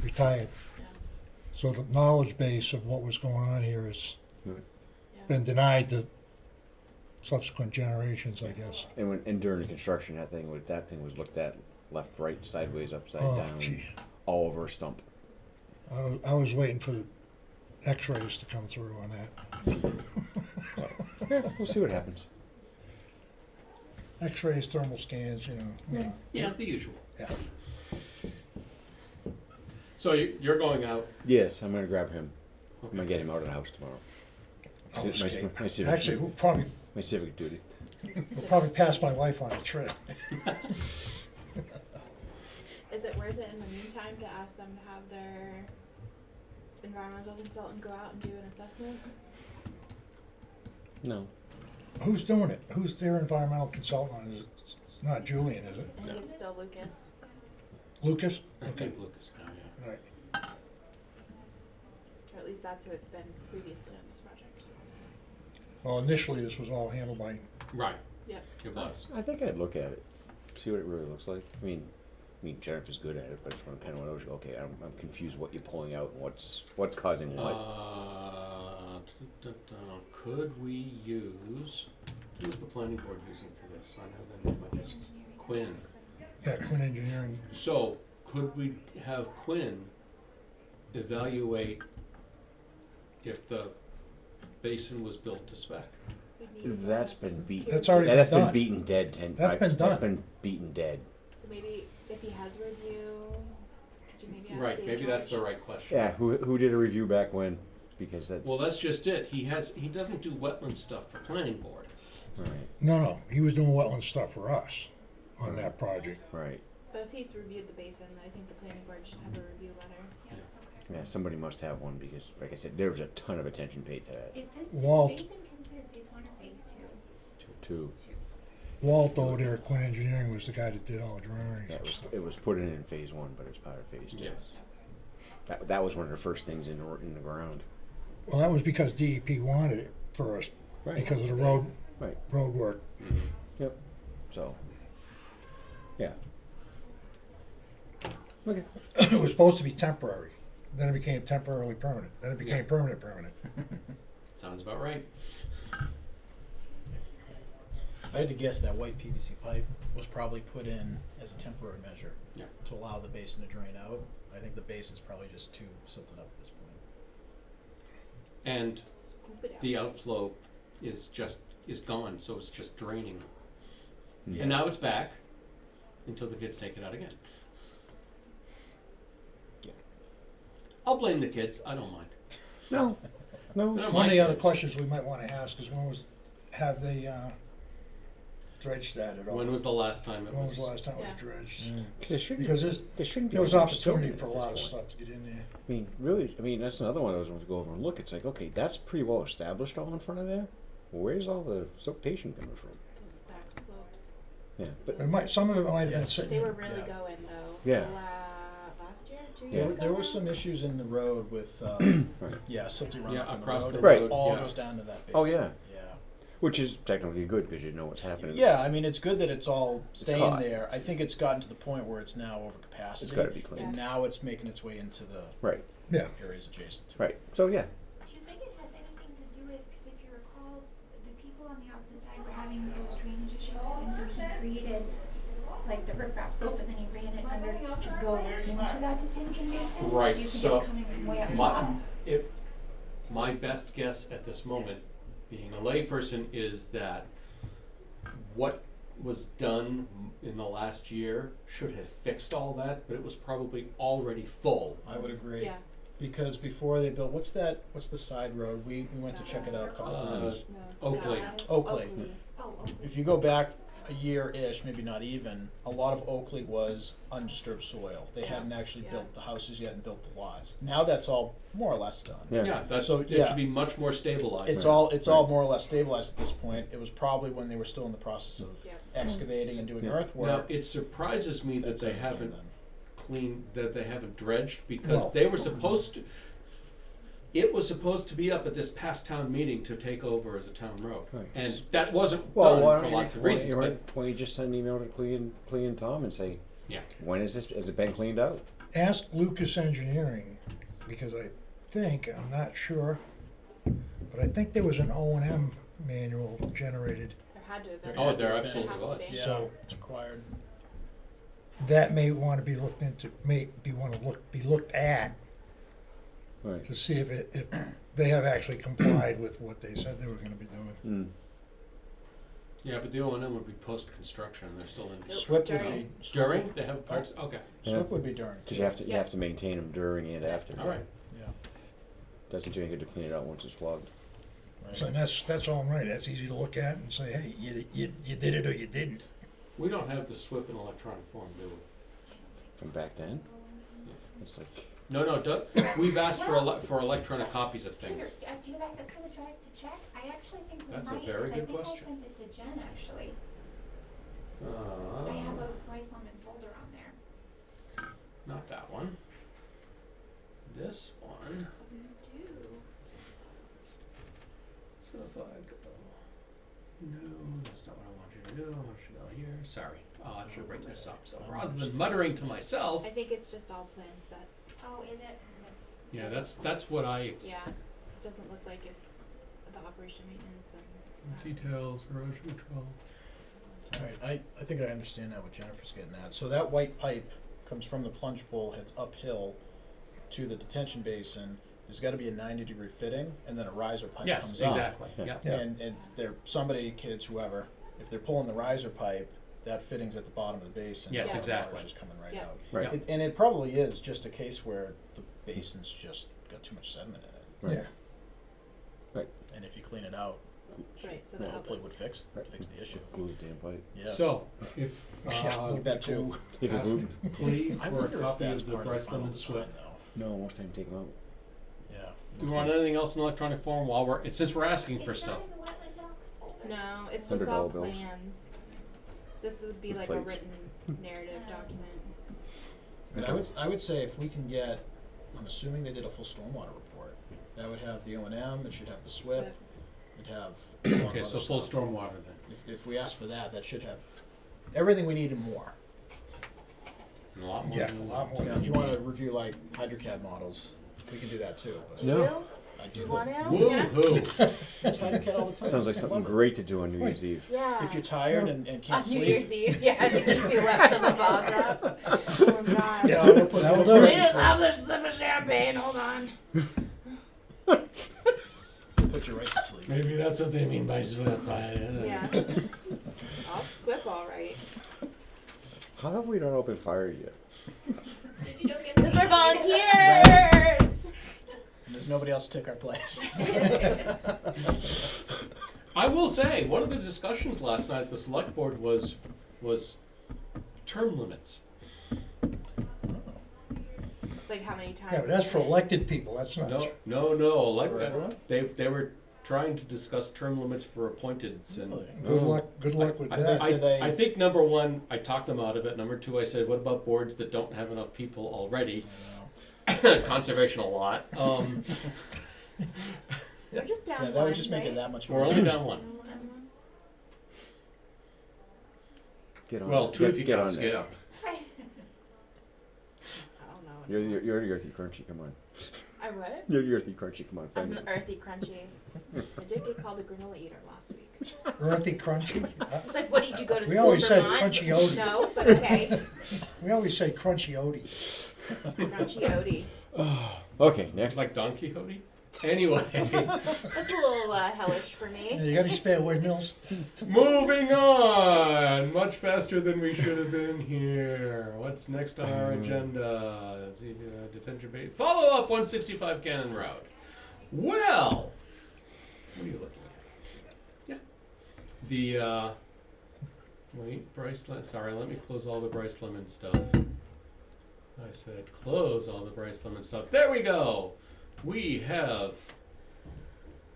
retired. Yeah. So the knowledge base of what was going on here has Yeah. been denied to subsequent generations, I guess. And during the construction, that thing was looked at left, right, sideways, upside Oh, down, gee. all over a stump. I was waiting for the x-rays to come through on that. Yeah, we'll see what happens. X-rays, thermal scans, you know. Yeah, the usual. Yeah. So you're going out. Yes, I'm gonna grab him. I'm Okay. gonna get him out of the house tomorrow. I'll My- escape. my civic Actually, duty. we'll My civic duty. probably pass my wife on the trail. Is it worth it in the meantime to ask them to have their environmental consultant go out and do an assessment? No. Who's doing it? Who's their environmental consultant? It's not Julian, is it? I think it's still Lucas. Lucas? I Okay, think Lucas now, yeah. all right. Or at least that's who it's been previously on this project. Well, initially, this was all handled by, Right. Yep. It was. I think I'd look at it, see what it really looks like. I mean, Jennifer's good at it, but it's kind of one of those. Okay, I'm confused. What you're pulling out, and what's causing what? Could we use? Who's the planning board using for this? I know their name is Quinn. yeah, Quinn Engineering. So could we have Quinn evaluate if the basin was built to spec? We'd need That's someone- been beaten. That's already That's been been done. beaten dead. That's been done. That's been beaten dead. So maybe if he has a review, could you maybe ask Right, Dave maybe that's the George? right question. Yeah. Who did a review back when? Because that's Well, that's just it. He doesn't do wetland stuff for planning board. right. No, he was doing wetland stuff for us on that project. Right. But if he's reviewed the basin, I think the planning board should have a review letter. Yeah. Somebody must have one because, like I said, there was a ton of attention paid to that. Is this Walt. basin considered phase 1 or phase 2? Too. Walt over there at Quinn Engineering was the guy that did all the drawings Yeah, and stuff. it was put in phase 1, but it's part of phase 2. Yes. That was one of the first things in the ground. Well, that was because DEP wanted it first, Right. because of the road Right. work. Yep. So. Yeah. Okay. It was supposed to be temporary. Then it became temporarily permanent. Then it became Yeah. permanent. Sounds about right. I had to guess that white PVC pipe was probably put in as a temporary measure Yeah. to allow the basin to drain out. I think the basin's probably just too silted up at this point. And Scoop it out. the outflow is gone, so it's just draining. Yeah. And now it's back until the kids take it out again. Yeah. I'll blame the kids. I don't mind. No. No. They're One my of the other kids. questions we might want to ask is have they dredged that at all? When was the last time it When was was? the last time it was Yeah. dredged? Because Because there shouldn't be there was much opportunity silting for a at this lot of point. stuff to get in there. I mean, really, that's another one of those ones to go over and look. It's like, okay, that's pretty well established all in front of there. Where's all the siltation coming from? Those back slopes. Yeah, but Some of it might have Yeah. been sitting They in. were really Yeah. going though. Yeah. Last year, 2 Yeah. years ago. There were now? some issues in the road with, Right. silty runoff Yeah, from across the road. the Right. road. All yeah. goes down to that basin. Oh, yeah. Yeah. which is technically good because you know what's happening. Yeah, I mean, it's good that it's all staying caught. there. I think it's gotten to the point where it's now over capacity. It's got to be clean. And now it's making its way into the Right. Yeah. areas adjacent to it. Right. So yeah. Do you think it has anything to do with, because if you recall, the people on the opposite side were having those drainage issues, and so he created like the riprap slope, and then he ran it under to go into that detention basin. Right, So do you think so it's coming from way up My, top? if, my best guess at this moment, being a layperson, is that what was done in the last year should have fixed all that, but it was probably already full. I would agree. Yeah. Because before they built, what's the side road? We went to check it out a couple Uh, times. No, Oakley. Sky- Oakley. Oh, Oh, okay. If you go back a year-ish, maybe not even, a lot of Oakley was undisturbed soil. They hadn't actually Yeah. built the houses yet and built the lots. Now that's all more or less done. Yeah, that's, So, it yeah. should be much more stabilized. It's all more or less stabilized at this point. It was probably when they were still in the process of Yeah. excavating and doing Yeah. Now, earthwork. it surprises me that That's they it. haven't cleaned, that they haven't dredged, because Well- they were supposed to, it was supposed to be up at this past town meeting to take over as a town road. Right. And that wasn't Well, done why for don't lots of you, reasons, but, why don't you just send an email to Clea and Tom and say, yeah. when is this, has it been cleaned out? Ask Lucas Engineering, because I think, I'm not sure, but I think there was an O&M manual generated. There had to have been. Oh, there It absolutely has to was. be. Yeah, So- it's required. That may want to be looked into, be looked at Right. to see if they have actually complied with what they said they were gonna be doing. Mm. Yeah, but the O&M would be post-construction, they're still in. Nope. SWIP would During. be During, they have parts, okay. Yeah. SWIP would be during. Cause you Yeah. have to maintain them during and after. All right. Yeah. Doesn't do any good to clean it out once it's clogged. Right. So that's all right, that's easy to look at and say, hey, you did it or you didn't. We don't have the SWIP in electronic form, do we? From back then? It's like, No, we've asked for electronic copies of Peter, things. do you have access to the drive to check? I actually think we That's a might, very because I good think question. I sent it to Jen, actually. I have a Brice Lemon folder on there. Not that one. This one. So if I go, no, that's not what I want you to do. I want you to go here. Sorry. I should bring this up. So rather than muttering to myself, I think it's just all plan sets. Oh, is it? yeah, that's what I. Yeah, it doesn't look like it's the operation maintenance and. Details, erosion control. All right, I think I understand now what Jennifer's getting at. So that white pipe comes from the plunge bowl, heads uphill to the detention basin. There's got to be a 90-degree fitting, and then a riser pipe Yes, comes up. exactly. Yeah. Yeah. And they're somebody, kids, whoever, if they're pulling the riser pipe, that fitting's at the bottom of the basin. Yes, and the exactly. water's just coming right Yeah. out. right. And it probably is just a case where the basin's just got too much sediment in it. Yeah, And if you clean it out, Right, so the hopefully it would outlets. fix the issue. Glue the damn pipe. Yeah. So if Yeah, Like that too. If it ask glue, Cleve I for a wonder if copy that's of the part of Brice the final Lemon design, SWIP. though. no, most time take them out. Yeah. Do we want anything else in electronic form while since we're asking for It's stuff? not in the wetland docs folder. No, it's just all $100 bills. plans. This would be With like a plates. written narrative document. And I would say if we can get, I'm assuming they did a full stormwater report. That would have the O&M, it should have the SWIP, it'd have. a lot of Okay, so other full stuff. stormwater then. If we ask for that, that should have everything we need and more. A lot more. yeah, than a lot more. Now, than if you you want to need. review like HydroCAD models, we can do that too. But Do No. you? I Do do you want to? Woo-hoo. use HydroCAD all the time. Sounds like I something love it. great to do on New Year's Eve. Yeah. If you're tired and On can't New sleep, Year's Eve, yeah, to keep you up till the ball drops. Oh God. Yeah, that'll put that'll you do to it. They just have this sip of champagne. Hold on. put you right to sleep. Maybe that's what they mean by SWIP. Yeah. I'll swip all right. How have we not opened fire yet? Because you don't get Because we're paid. volunteers. And there's nobody else to take our place. I will say, one of the discussions last night at the select board was term limits. Like how many times? Yeah, but that's for elected people, that's not. No, like For everyone? they were trying to discuss term limits for appointeds and. Really? Good luck with I, that. I think number one, I talked them out of it. Number two, I said, what about boards that don't have enough people already? Conservation a lot. We're just down Yeah, one, that would just make right? it that much We're more. only down one. Get on. Well, two if you get count on that. Skip. I don't know. You're the earthy crunchy. Come on. I would. You're the earthy crunchy. Come on. I'm Find the it. earthy crunchy. I did get called a granola eater last week. Earthy crunchy. It's like, what did you go to We school, always said Vermont? crunchy odie. No, but okay. We always say crunchy odie. Crunchy odie. Okay, It's next. like Don Quixote. Anyway, That's a little hellish for Yeah, me. you got any spare windmills? moving on. Much faster than we should have been here. What's next on our agenda? Is it, detention base? Follow up 165 Cannon Road. Well, what are you looking at? Yeah. Wait, Brice, sorry, let me close all the Brice Lemon stuff. I said close all the Brice Lemon stuff. There we go. We have,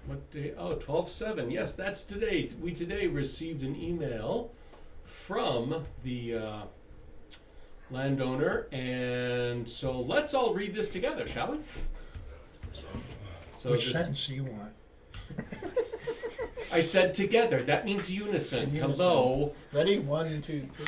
what day? Oh, 12/7. Yes, that's today. We today received an email from the landowner, and so let's all read this together, shall we? So Which this- sentence do you want? I said together. That means unison. Unison. Hello. Ready? 1, 2, 3.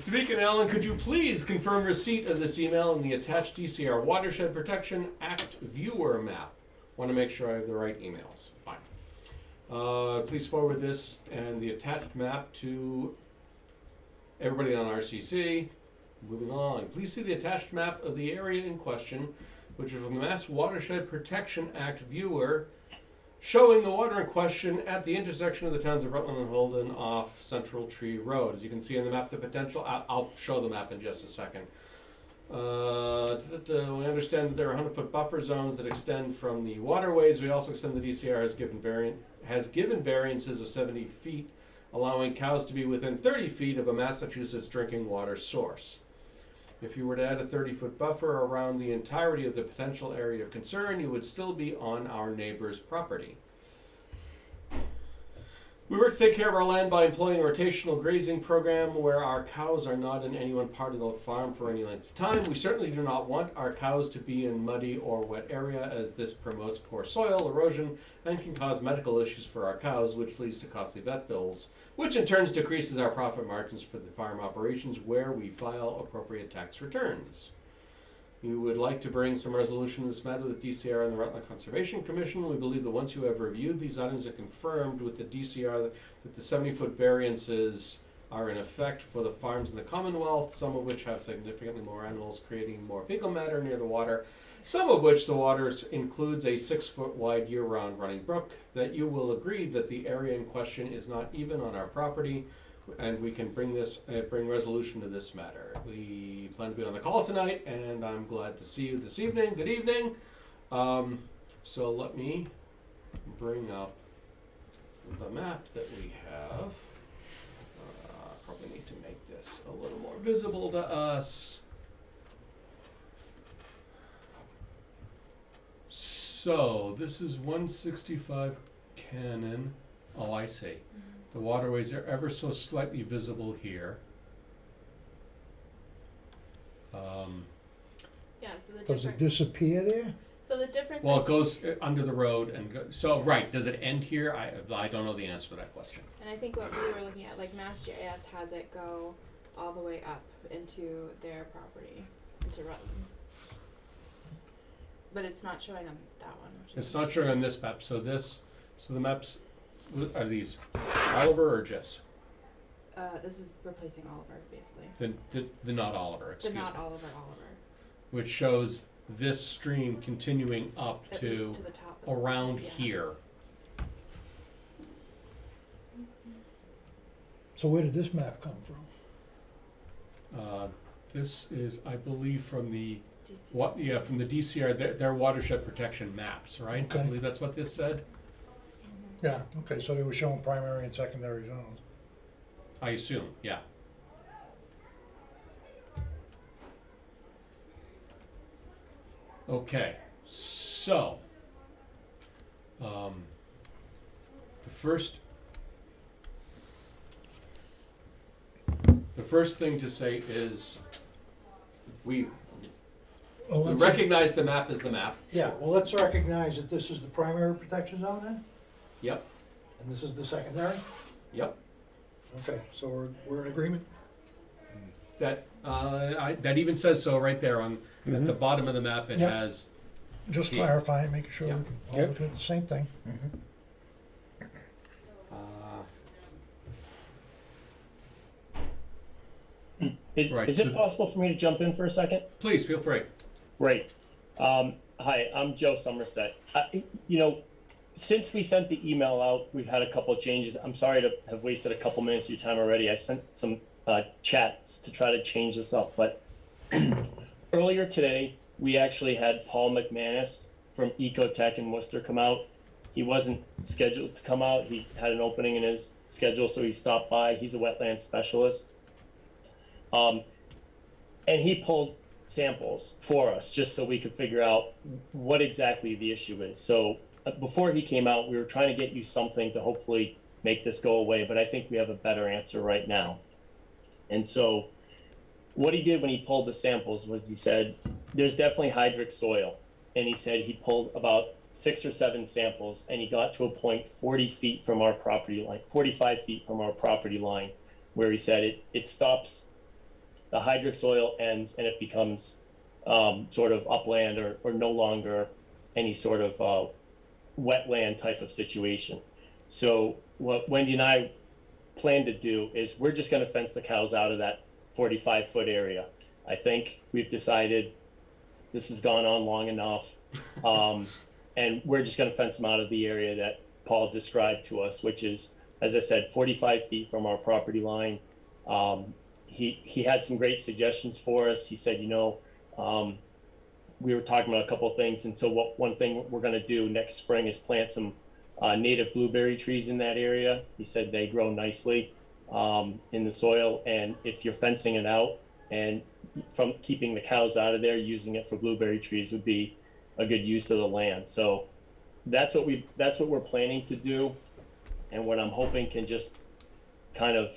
Tamika and Ellen, could you please confirm receipt of this email and the attached DCR Watershed Protection Act viewer map? Want to make sure I have the right emails. Fine. Please forward this and the attached map to everybody on RCC. Moving on. Please see the attached map of the area in question, which is from the Mass Watershed Protection Act viewer, showing the water in question at the intersection of the towns of Rutland and Holden off Central Tree Road. As you can see on the map, the potential, I'll show the map in just a second. We understand that there are 100-foot buffer zones that extend from the waterways. We also extend the DCR has given variances of 70 feet, allowing cows to be within 30 feet of a Massachusetts drinking water source. If you were to add a 30-foot buffer around the entirety of the potential area of concern, you would still be on our neighbor's property. We work to take care of our land by employing a rotational grazing program where our cows are not in any one part of the farm for any length of time. We certainly do not want our cows to be in muddy or wet area, as this promotes poor soil erosion and can cause medical issues for our cows, which leads to costly vet bills, which in turn decreases our profit margins for the farm operations where we file appropriate tax returns. We would like to bring some resolution to this matter with DCR and the Rutland Conservation Commission. We believe that once you have reviewed these items and confirmed with the DCR that the 70-foot variances are in effect for the farms in the Commonwealth, some of which have significantly more animals creating more fecal matter near the water, some of which the water includes a 6-foot wide year-round running brook, that you will agree that the area in question is not even on our property, and we can bring resolution to this matter. We plan to be on the call tonight, and I'm glad to see you this evening. Good evening. So let me bring up the map that we have. Probably need to make this a little more visible to us. So this is 165 Cannon. Oh, I see. The waterways are ever so slightly visible here. Yeah, so the Does it difference. disappear there? So the difference. Well, it goes under the road and so right. Does it end here? I don't know the answer to that question. And I think what we were looking at, like MassGIS has it go all the way up into their property, into Rutland. But it's not showing on that one. Which is It's not showing on this map. So the maps are these Oliver or Jess? This is replacing Oliver, basically. The not Oliver. Excuse The not me. Oliver. Which shows this stream continuing up At to least to the top. Of around yeah. here. So where did this map come from? This is, I believe, from the DC. Yeah, from the DCR, their watershed protection maps, right? I Okay. believe that's what this said. Yeah, okay, so they were showing primary and secondary zones. I assume, yeah. Okay, so the first thing to say is we Well, let's, recognize the map as the map. yeah, well, let's recognize that this is the primary protection zone then, Yep, and this is the secondary? yep. Okay, so we're in agreement? That that even says so right there on at the bottom of the map. It Yep. has Just Yeah. clarifying, making sure Yeah. we're all looking at the same thing. Is Right, it so- possible for me to jump in for a second? please feel free. Great. Hi, I'm Joe Somerset. Since we sent the email out, we've had a couple of changes. I'm sorry to have wasted a couple minutes of your time already. I sent some chats to try to change this up, but earlier today, we actually had Paul McManus from Ecotech in Worcester come out. He wasn't scheduled to come out. He had an opening in his schedule, so he stopped by. He's a wetland specialist. And he pulled samples for us just so we could figure out what exactly the issue is. So before he came out, we were trying to get you something to hopefully make this go away, but I think we have a better answer right now. And so what he did when he pulled the samples was he said, there's definitely hydric soil. And he said he pulled about 6 or 7 samples, and he got to a point 40 feet from our property line, 45 feet from our property line, where he said it stops, the hydric soil ends, and it becomes sort of upland or no longer any sort of wetland type of situation. So what Wendy and I plan to do is we're just going to fence the cows out of that 45-foot area. I think we've decided this has gone on long enough. And we're just going to fence them out of the area that Paul described to us, which is, as I said, 45 feet from our property line. He had some great suggestions for us. He said, we were talking about a couple of things. And so one thing we're going to do next spring is plant some native blueberry trees in that area. He said they grow nicely in the soil. And if you're fencing it out and from keeping the cows out of there, using it for blueberry trees would be a good use of the land. So that's what we're planning to do. And what I'm hoping can just kind of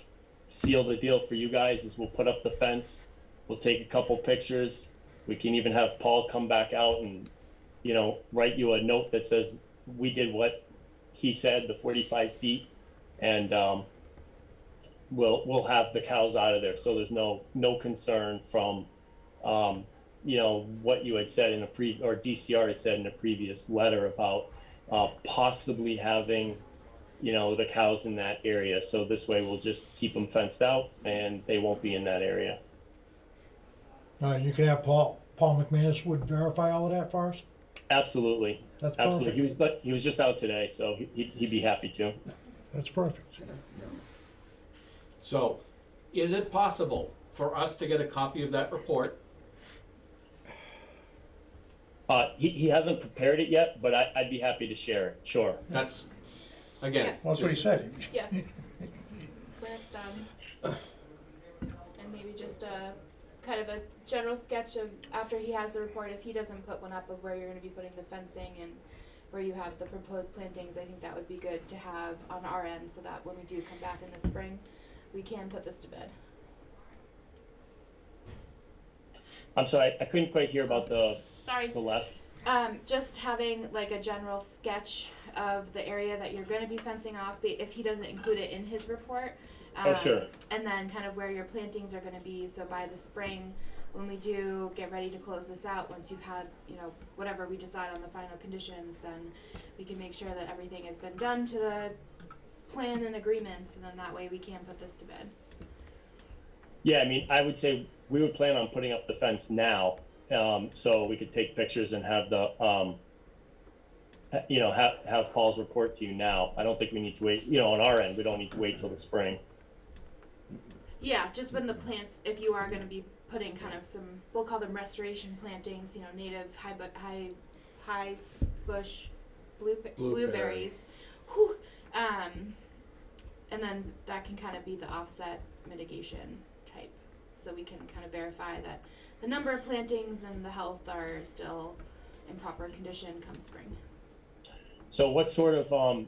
seal the deal for you guys is we'll put up the fence, we'll take a couple pictures. We can even have Paul come back out and, write you a note that says we did what he said, the 45 feet, and we'll have the cows out of there. So there's no concern from, what you had said in or DCR had said in a previous letter about possibly having, the cows in that area. So this way we'll just keep them fenced out and they won't be in that area. You can have Paul McManus would verify all of that for us? Absolutely. That's Absolutely. perfect. He was just out today, so he'd be happy to. That's perfect. So, is it possible for us to get a copy of that report? He hasn't prepared it yet, but I'd be happy to share it. Sure. That's, again. Yeah. Well, that's what he said. Yeah. When it's done. And maybe just a kind of a general sketch of after he has the report, if he doesn't put one up of where you're going to be putting the fencing and where you have the proposed plantings, I think that would be good to have on our end so that when we do come back in the spring, we can put this to bed. I'm sorry, I couldn't quite hear about the last. Just having like a general sketch of the area that you're going to be fencing off, if he doesn't include it in his report. Oh, sure. And then kind of where your plantings are going to be. So by the spring, when we do get ready to close this out, once you've had, whatever we decide on the final conditions, then we can make sure that everything has been done to the plan and agreements, and then that way we can put this to bed. Yeah, I mean, I would say we would plan on putting up the fence now, so we could take pictures and have the, have Paul's report to you now. I don't think we need to wait, on our end, we don't need to wait till the spring. Yeah, just when the plants, if you are going to be putting kind of some, we'll call them restoration plantings, native high bush blueberries. Whew. And then that can kind of be the offset mitigation type. So we can kind of verify that the number of plantings and the health are still in proper condition come spring. So what sort of, what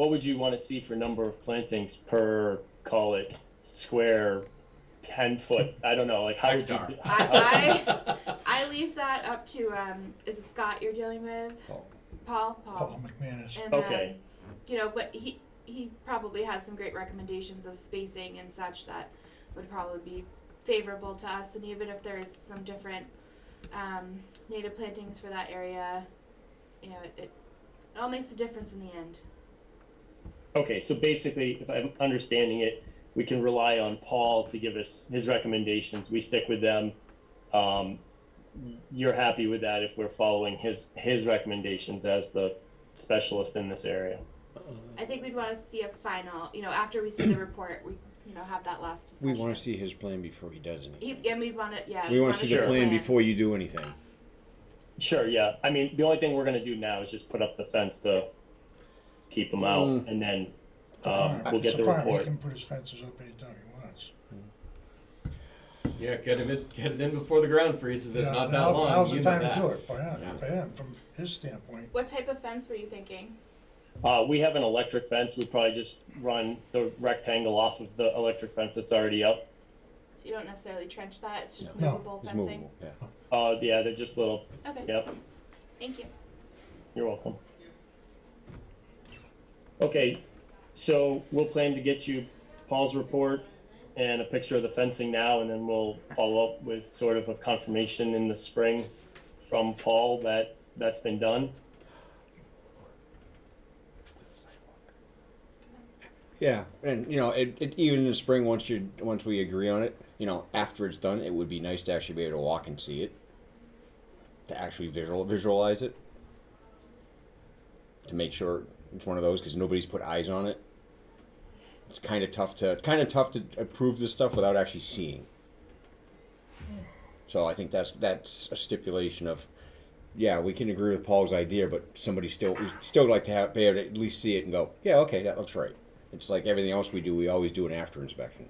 would you want to see for number of plantings per, call it, square 10 foot? I don't know, like how would you? I leave that up to, is it Scott you're dealing with? Paul McManus. And, okay. But he probably has some great recommendations of spacing and such that would probably be favorable to us. And even if there's some different native plantings for that area, it all makes a difference in the end. Okay, so basically, if I'm understanding it, we can rely on Paul to give us his recommendations. We stick with them. You're happy with that if we're following his recommendations as the specialist in this area? I think we'd want to see a final, after we see the report, we, have that last discussion. We want to see his plan before he does anything. And we'd want to, We want to see the plan before you do anything. Sure, yeah. I mean, the only thing we're gonna do now is just put up the fence to keep them out, and then we'll get the He report. can put his fences up anytime he wants. Yeah, get it in before the ground freezes. It's Yeah, not that now- long. Now's the you know time that. to do it for him, Yeah. from his standpoint. What type of fence were you thinking? We have an electric fence. We'd probably just run the rectangle off of the electric fence that's already up. So you don't necessarily trench that, it's just No. movable It's fencing? movable, yeah. Yeah, they're just little. Okay, Yep, thank you. you're welcome. Okay, so we'll plan to get you Paul's report and a picture of the fencing now, and then we'll follow up with sort of a confirmation in the spring from Paul that that's been done. Yeah, and even in the spring, once we agree on it, after it's done, it would be nice to actually be able to walk and see it, to actually visualize it, to make sure it's one of those, because nobody's put eyes on it. It's kind of tough to approve this stuff without actually seeing. So I think that's a stipulation of, yeah, we can agree with Paul's idea, but we still like to be able to at least see it and go, yeah, okay, that looks right. It's like everything else we do, we always do an after inspection.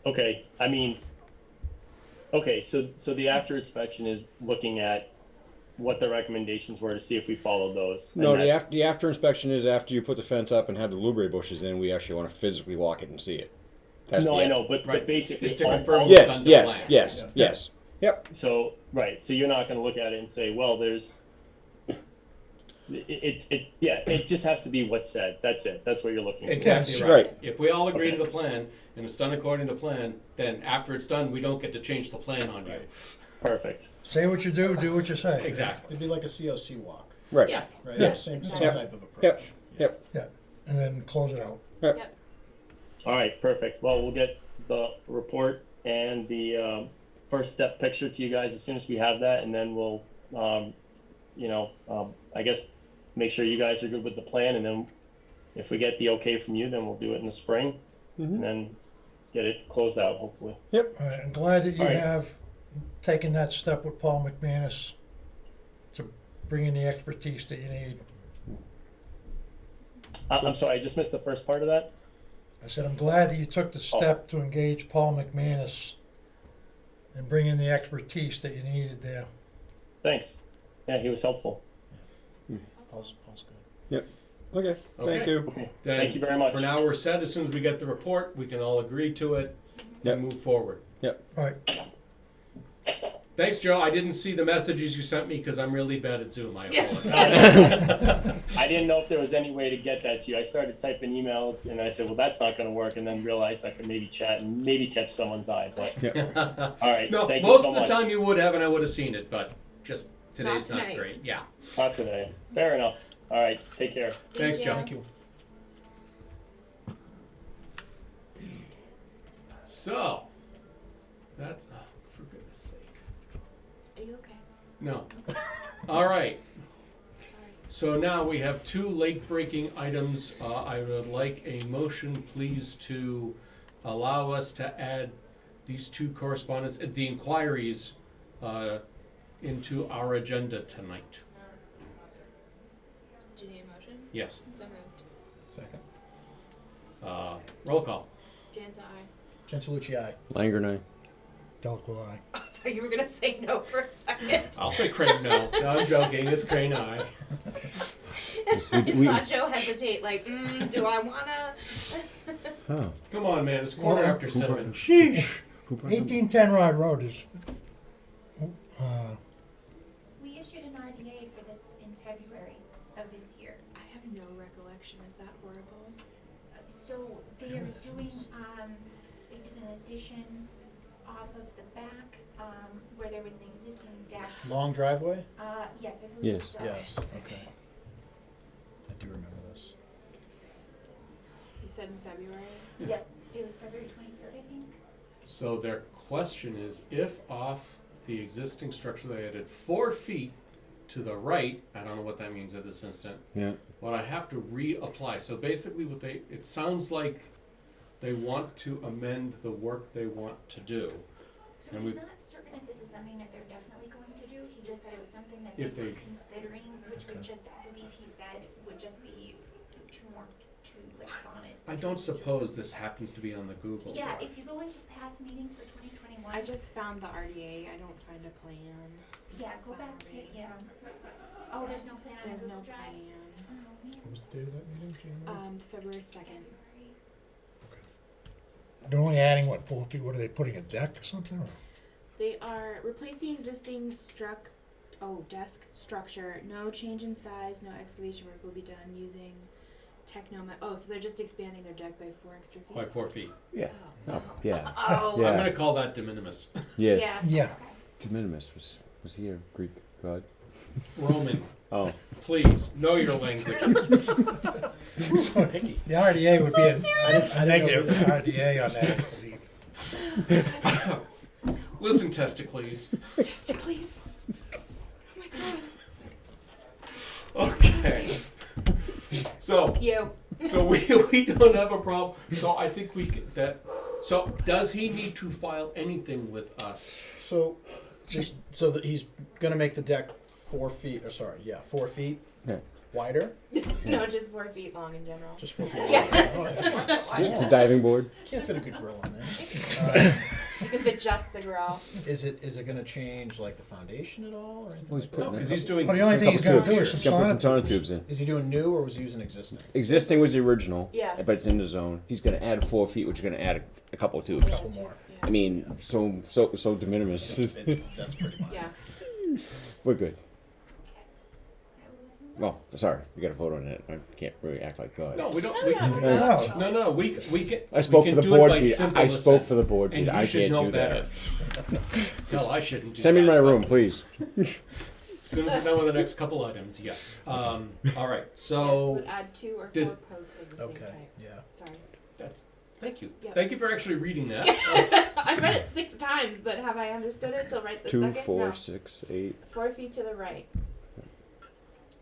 Okay, I mean, okay, so the after inspection is looking at what the recommendations were to see if we followed those. No, And that's- the after inspection is after you put the fence up and have the blueberry bushes in, we actually want to physically walk it and see it. That's No, the I know, but Right. basically, Just to all- confirm all- what's Yes, on the yes, plan. yes, Yeah. yes. Yep. so right, so you're not going to look at it and say, well, it just has to be what's said. That's it. That's what you're looking for. Exactly Yes, right. right. If we all agree Okay. to the plan and it's done according to plan, then after it's done, we don't get to change the plan on you. Right. Perfect. Say what you do what you say. Exactly. It'd be like a COC walk, Right. Yes. right? Yeah. Same Yep. type of approach. Yep. Yep. Yeah, and then close it out. Yep, All right, perfect. Well, we'll get the report and the first step picture to you guys as soon as we have that, and then we'll, I guess, make sure you guys are good with the plan, and then if we get the okay from you, then we'll do it in the spring, and then get it closed out, hopefully. All right, I'm glad that you All right. have taken that step with Paul McManus to bring in the expertise that you need. I'm sorry, I just missed the first part of that. I said, I'm glad that you took the step to engage Paul McManus and bring in the expertise that you needed there. Thanks. Yeah, he was helpful. Paul's good. Okay. Thank Okay. you. Okay. Then Thank you very much. For now, we're set. As soon as we get the report, we can all agree to it Yep. and move forward. All right, Thanks, Joe. I didn't see the messages you sent me because I'm really bad at Zoom. I Yeah. apologize. I didn't know if there was any way to get that to you. I started typing email, and I said, well, that's not going to work, and then realized I could maybe chat and maybe catch someone's eye. But all right, No, thank most you so of the much. time you would have, and I would have seen it, but just today's Not not tonight. great. Yeah. Not today. Fair enough. All right, take care. Thanks, Joe. Thank you. So, that's, oh, for goodness sake. are you okay? No. All right. Sorry. So now we have two late-breaking items. I would like a motion, please, to allow us to add these two correspondence, the inquiries, into our agenda tonight. Do you need a motion? Yes. So moved. Second. Roll call. Jan's aye. Gentilucci, aye. Langer and I. Delco I. I thought you were gonna say no for a second. I'll say Crane no. No, I'm joking. It's Crane aye. I saw Joe hesitate, like, do I wanna? Oh. Come on, man. It's quarter Well, after 7. Sheesh. 1810 Rod Road is, We issued an RDA for this in February of this year. I have no recollection. Is that horrible? So they are doing, they did an addition off of the back, where there was an existing deck. Long driveway? Yes, I believe Yes. so. Yes, okay. I do remember this. You said in February? Yep, it was February 23rd, I think. So their question is, if off the existing structure they added 4 feet to the right, I don't know what that means at this instant, Yeah. but I have to reapply. So basically it sounds like they want to amend the work they want to do. So And he's we- not certain if this is something that they're definitely going to do, he just said it was something that If they were they- considering, which would just, I believe he said, would just be two like sonnet. I don't suppose this happens to be on the Google Yeah, Drive. if you go into past meetings for 2021. I just found the RDA. I don't find a plan. Yeah, go back to, Sorry. yeah. Oh, there's no plan on There's Google no Drive? plan. Oh, man. What was the date of that meeting, January? February 2nd. They're only adding, what, 4 feet? What are they putting, a deck or something? Or? They are replacing existing desk structure. No change in size, no excavation work will be done using so they're just expanding their deck by 4 extra feet. By 4 feet. Yeah. Oh. Oh, yeah. Oh. Yeah. I'm gonna call that de minimis. Yes. Yes. Yeah. Okay. De minimis was he a Greek god? Roman, Oh. please, know your languages. Picky. The RDA would be I a negative didn't know RDA on that, I believe. Listen, Testicles. Testicles. Oh my god. Okay. So, It's you. so we don't have a problem. So I think so does he need to file anything with us? So, so that he's gonna make the deck 4 feet, 4 feet Yeah. wider? No, just 4 feet long in general. Just 4 feet Yeah. wider. Oh, that's- It's a diving board. Can't fit a good grill on there. You can fit just the grill. Is it gonna change like the foundation at all or anything? Well, he's like putting that? Because he's doing. Well, the only thing he's Couple gonna do tubes. is some Gotta put some sonotubes. sonotubes in. Is he doing new or was he using existing? Existing was the original. Yeah. But it's in the zone. He's gonna add 4 feet, which is gonna add a couple of tubes. A couple more. Yeah. I mean, so de minimis. That's pretty much. Yeah. We're good. Well, sorry, we got to vote on it. I can't really act like God. No, we don't. No. No. We can. I spoke we for can the do it board. by Pete. simple I spoke assent. for the board. And Pete. you I should can't know do better. that. No, I shouldn't do Send me that. in my room, please. As soon as we're done with the next couple items, yes. All right. Yes, So would add 2 or 4 does- posts of the same Okay. type. Yeah. Sorry. that's. Thank you. Yep. Thank you for actually reading that. I read it 6 times, but have I understood it till right this 2, second? 4, No. 6, 8. 4 feet to the right.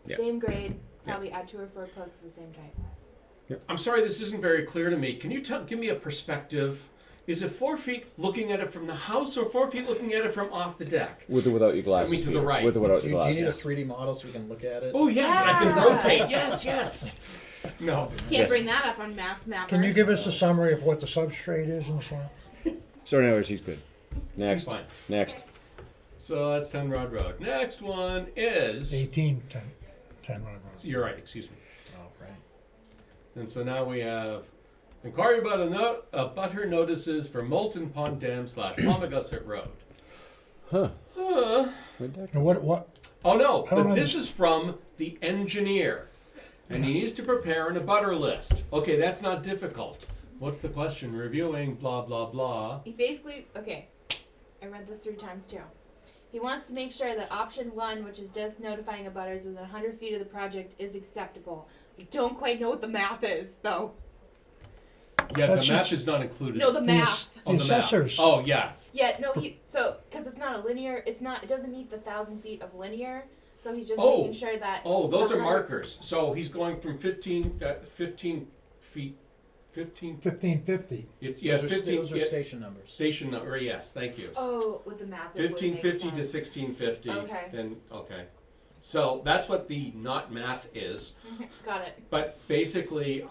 Yeah. Same grade. Probably add 2 or 4 posts of the same type. I'm sorry, this isn't very clear to me. Can you give me a perspective? Is it 4 feet looking at it from the house, or 4 feet looking at it from off the deck? With or without your glasses. I mean, to the Pete. right. With or without Do your you need a glasses. 3D model so we can look at it? Oh yeah, I can Yeah. rotate. Yes. No. Can't Yes. bring that up on Mass Mapper. Can you give us a summary of what the substrate is and so on? So, anyways, he's good. Next. Fine. Next. So that's 10 Rod Road. Next one is. 10 Rod Road. You're right. Excuse me. Oh, right. And so now we have inquiry about butter notices for Molten Pond Dam / Pommogussett Road. Huh. Huh. Now what? Oh no, I don't but this is from the engineer. And he needs to prepare an abutter list. Okay, that's not difficult. What's the question? Reviewing, blah, blah, blah. He basically, okay, I read this 3 times too. He wants to make sure that option 1, which is just notifying abutters within 100 feet of the project, is acceptable. I don't quite know what the math is, though. Yeah, That's the map just- is not included. No, the math. The Oh, the map. assessors. Oh, yeah. Yeah, no, because it's not a linear, it doesn't meet the 1,000 feet of linear, so he's just Oh. making sure that. Oh, those the are 100 markers. So he's going from 15 feet, 15, 1550. it's, yeah, Those are 15, those are yeah, station numbers. station number, yes, thank you. Oh, with the math. it would make 1550 to sense. 1650. Okay. Then, okay. So that's what the not math is. Got it. But basically,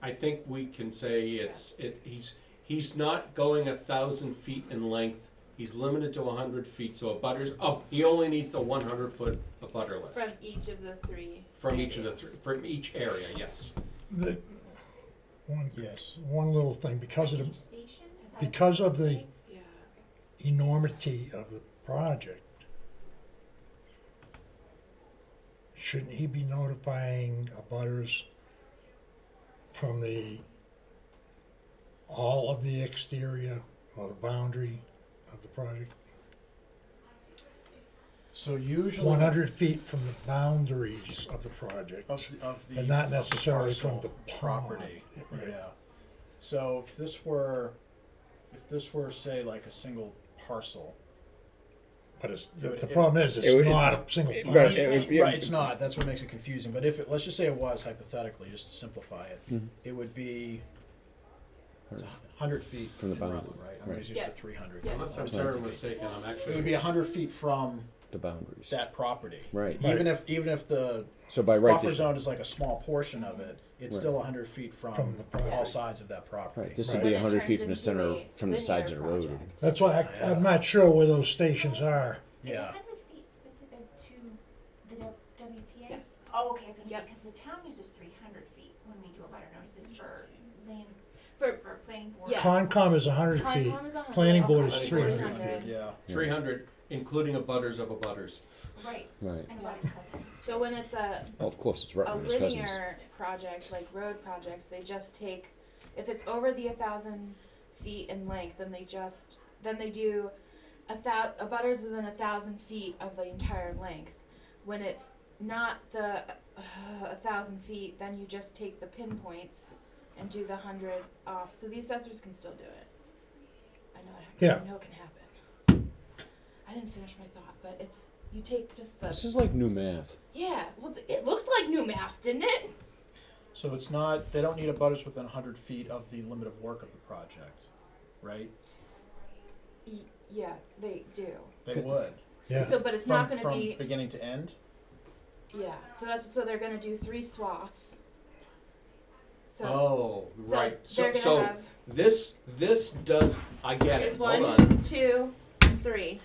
I think we can say he's not going 1,000 feet in length. He's limited to 100 feet. So he only needs the 100-foot abutter list From each of the 3. from each of the areas. from each area. Yes. Yes. One little thing, because of Each the station? Is that- because of the Yeah. enormity of the project, shouldn't he be notifying abutters from all of the exterior or the boundary of the project? So usually 100 feet from the boundaries of the project, of the and not necessarily from parcel the property. Right. Yeah. So if this were say like a single parcel. But it's, It would- the problem is, it's it would- not a single Right, parcel. Right, it's not. That's what makes it confusing. But if let's just say it was hypothetically, just to simplify it, Mhm. it would be It's 100 feet From the in boundary. Rutland, right? I'm Right. always used Yeah. to 300. Yeah. Unless I'm sorry mistaken, I'm It actually. would be 100 feet from The boundaries. that property. Right. Even if the So by right, buffer this, zone is like a small portion of it, it's Right. still 100 feet from From the property. all sides of that property. right, this Right. would be When it 100 turns feet from the into center, a from the sides of the linear road. project. That's why I'm not sure where those stations are. Yeah. 100 feet specific to the WPA? Yes. Oh, okay, so Yep. because the town uses 300 feet when we do a butter notices for land, For for planning board. Yes. Concom is 100 feet. Concom is 100. Planning board is Okay. 300 feet. Yeah. 300, including a butters of a butters. Right, Right. and about his cousins. So when it's a Well, of course, it's a Rutland, his cousins. linear project, like road projects, they just take, if it's over the 1,000 feet in length, then they do a butters within 1,000 feet of the entire length. When it's not the 1,000 feet, then you just take the pinpoints and do the 100 off. So the assessors can still do it. I know it happens. Yeah. I know it can happen. I didn't finish my thought, but it's, you take just the, This is like new math. yeah, well, it looked like new math, didn't it? So it's not, they don't need a butters within 100 feet of the limit of work of the project, right? Yeah, they do. They would. Yeah. So, but it's not going to From be. beginning to end? Yeah. So they're going to do 3 swaths. So, Oh, so right. they're So, going to have. this does, I get Here's it. 1, Hold on. 2, 3.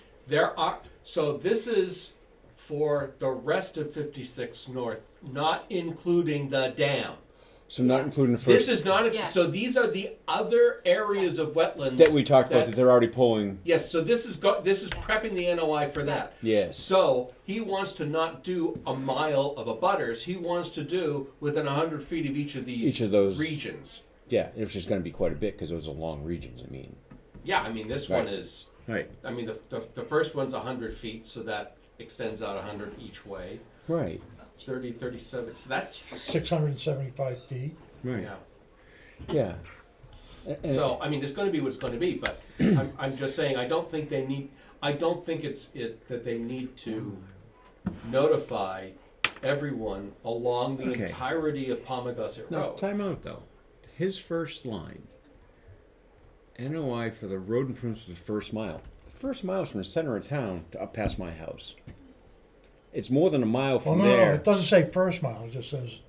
So this is for the rest of 56 North, not including the dam. So not including the This first is not, Yeah. so these are the other areas of wetlands. that we talked about that- that they're already pulling. Yes, so this is prepping the NOI for that. Yes. Yes. So he wants to not do a mile of a butters. He wants to do within 100 feet of each of these Each of those regions. Yeah, which is going to be quite a bit because those are long regions. I mean. Yeah, I mean this one Right. is. Right. I mean the first one's 100 feet, so that extends out 100 each way. Right. 30, 37. So that's 675 feet. Right. yeah. Yeah. So I mean, it's going to be what it's going to be, but I'm just saying I don't think they need. I don't think that they need to notify everyone along the Okay. entirety of Pommogussett Now, Road. time out though. His first line. NOI for the road improvements for the first mile. The first mile is from the center of town to up past my house. It's more than a mile Well, from no, there. it doesn't say first mile. It just says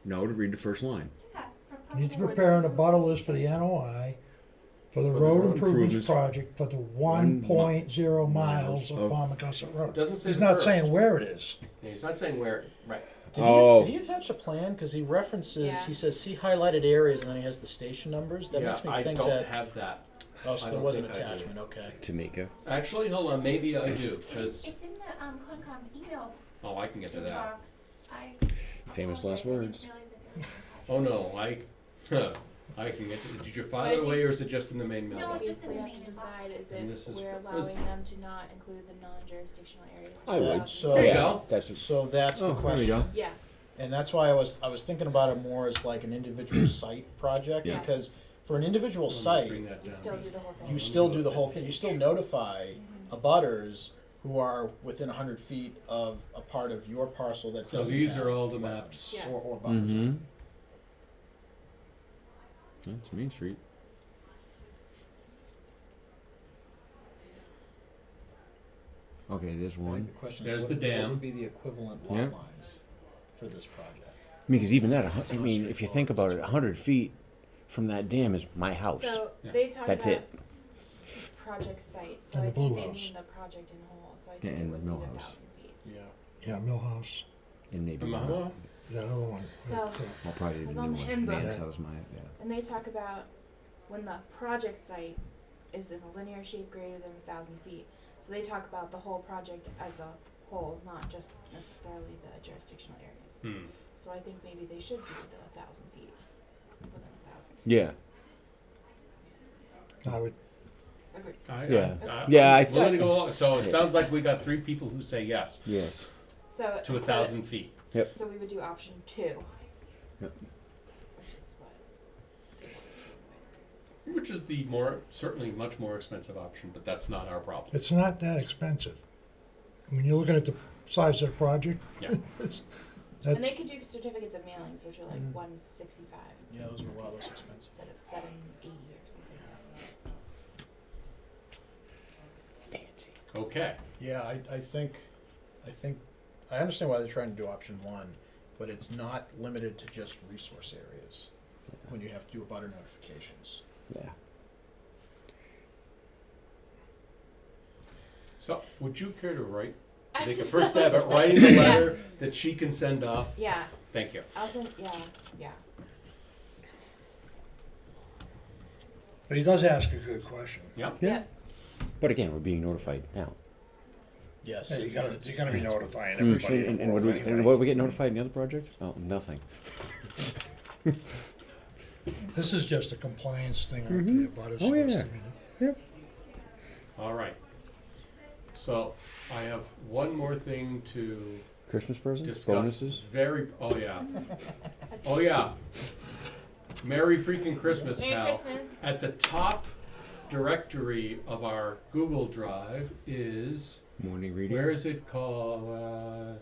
No, to read the first line. Yeah, for need to probably prepare an abutter list for the NOI for the For the road road improvements improvements. project for the 1.0 miles of of- Pommogussett Road. It doesn't say He's the not first. saying where it is. He's not saying where. Right. Did he attach a plan? Because he references, Yeah. he says, see highlighted areas, and then he has the station numbers. That yeah, makes me I think don't that. have that. Oh, so I there don't was an think I do. attachment. Okay. Tamika. Actually, hold on. Maybe I do, because It's in the Concom email oh, I can get to that. box. I Famous apologize, last I didn't words. realize that there was an Oh no, I can get to. Did you file it away, or is it just in the main No, mailbox? it's just in We the have to main decide is And if this is we're for- allowing this- them to not include the non-jurisdictional areas. I in would. 1,000 So- There you feet. go. That's what, So that's oh, the there question. we go. Yeah. And that's why I was thinking about it more as like an individual site project, Yeah. because for an individual Let me site, bring that You down. still do the whole thing. you still do the whole thing. You still notify Mhm. abutters who are within 100 feet of a part of your parcel that So doesn't these have are all the wetlands maps. Yeah. or buffers. Mm-hmm. That's Main Street. Okay, there's I think one. the question There's is, the what dam. would be the equivalent lot Yeah. lines for this project? I mean, because even that, I mean, if you think about it, 100 feet from that dam is my house. So Yeah. they talk That's about it. project site. So And I the blue think they house. mean the project in whole. So I Yeah, think it and would the be mill the house. 1,000 feet. Yeah. Yeah, Millhouse. And maybe Am I one. off? That other one. So- I'll probably It was the on new the one. handbook. Man's house, my yeah. And they talk about when the project site is in a linear shape greater than 1,000 feet. So they talk about the whole project as a whole, not just necessarily the jurisdictional areas. Hmm. So I think maybe they should do the 1,000 feet within 1,000. Yeah. I would. Agree. Yeah. I'm I willing to thought- go along. So it Yeah. sounds like we got 3 people who say yes Yes. So to instead of- 1,000 feet. So we would do option 2. Yep. Which is what? Which is the certainly much more expensive option, but that's not our problem. It's not that expensive. I mean, you're looking at the size of the project. Yeah. And they could do certificates of mailings, which are like Mhm. 165 Yeah, those are a lot less expensive. instead of 780 or something. Fancy. Okay. Yeah, I think I understand why they're trying to do option one, but it's not limited to just resource areas when you have to do abutter notifications. Yeah. So, would you care to write? I'm Take a so first stab at excited. writing the Yeah. letter that she can send off. Yeah, Thank you. I'll send, yeah. But he does ask a good question. Yep. Yeah. Yep. But again, we're being notified now. Yes. Yeah, you're gonna be notifying And, everybody. and what do we, and what do we get notified in the other project? Oh, nothing. This is just a compliance thing Mhm. after the abutters. Oh, yeah. supposed to be. All right. So, I have one more thing to Christmas presents? discuss. Bonuses? Oh yeah. Oh yeah. Merry freaking Christmas, Merry pal. Christmas. At the top directory of our Google Drive is, Morning reading? where is it called?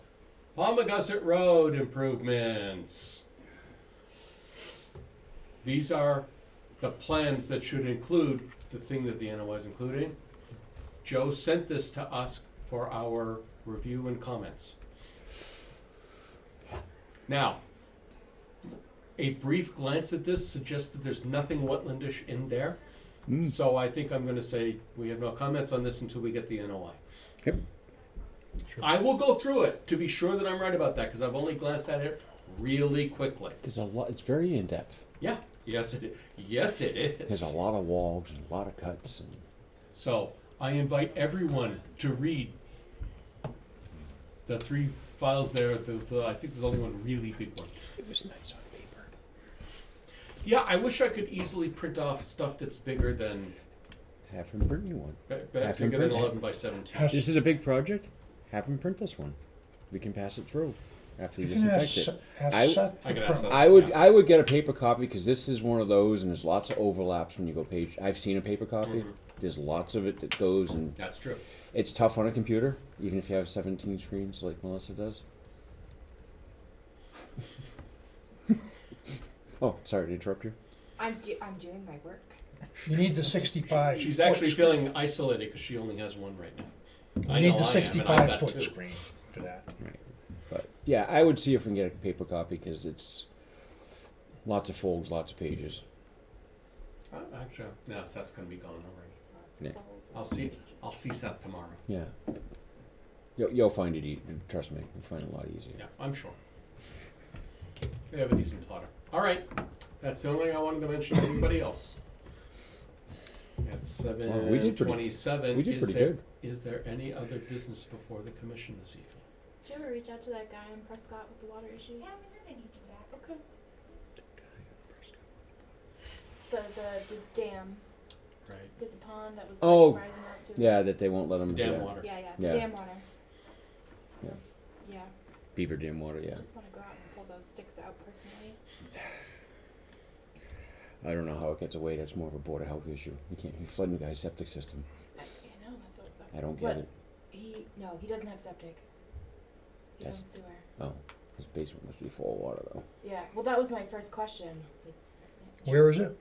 Pommogussett Road improvements. These are the plans that should include the thing that the NOI is including. Joe sent this to us for our review and comments. Now, a brief glance at this suggests that there's nothing wetlandish in there. Mm. So I think I'm going to say we have no comments on this until we get the NOI. Yep. I will go through it to be sure that I'm right about that because I've only glanced at it really quickly. There's a lot, it's very in-depth. Yeah, yes it is. Yes it is. There's a lot of logs and a lot of cuts. And So I invite everyone to read the 3 files there. I think there's only one really big one. it was nice on paper. Yeah, I wish I could easily print off stuff that's bigger than Have him print you one. Have him bigger than print it. 11 by 17. Has- This is a big project. Have him print this one. We can pass it through after we You can ask, disinfect it. ask I- Seth I to can ask print. Seth. I would get a paper copy because this is one of those, and there's lots of overlaps when you go page. I've seen a paper copy. Mhm. There's lots of it that goes, and That's true. it's tough on a computer, even if you have 17 screens like Melissa does. Oh, sorry to interrupt you. I'm doing my work. You need the 65. She's foot actually screen. feeling isolated because she only has one right now. I You know need the I am, and I've 65 got foot 2. screen for that. Right. But yeah, I would see if we can get a paper copy because it's lots of folds, lots of pages. Actually, no, Seth's going to be gone already. Lots Yeah. of folds and I'll see Seth tomorrow. Yeah. You'll find it easy. Trust me, you'll find it a lot easier. Yeah, I'm sure. They have a decent plotter. All right, that's the only thing I wanted to mention to everybody else. At Well, we did pretty- 7:27, we did pretty good. Is there any other business before the commission this evening? Did you ever reach out to that guy in Prescott with the water issues? Yeah, we heard anything back. Okay. The dam. Right. Is the pond that was Oh, like, rising up to Yeah, that they won't let them. Dam yeah. water. Yeah, Yeah. the dam water. Yeah. Yeah. Beaver dam water. I Yeah. just want to go out and pull those sticks out personally. I don't know how it gets away. That's more of a board of health issue. You can't. You're flooding the guy's septic system. I know, that's what. I don't What? get it. He doesn't have septic. He's on That's- sewer. Oh, his basement must be full of water though. Yeah, well, that was my first question. It's like, Where is it?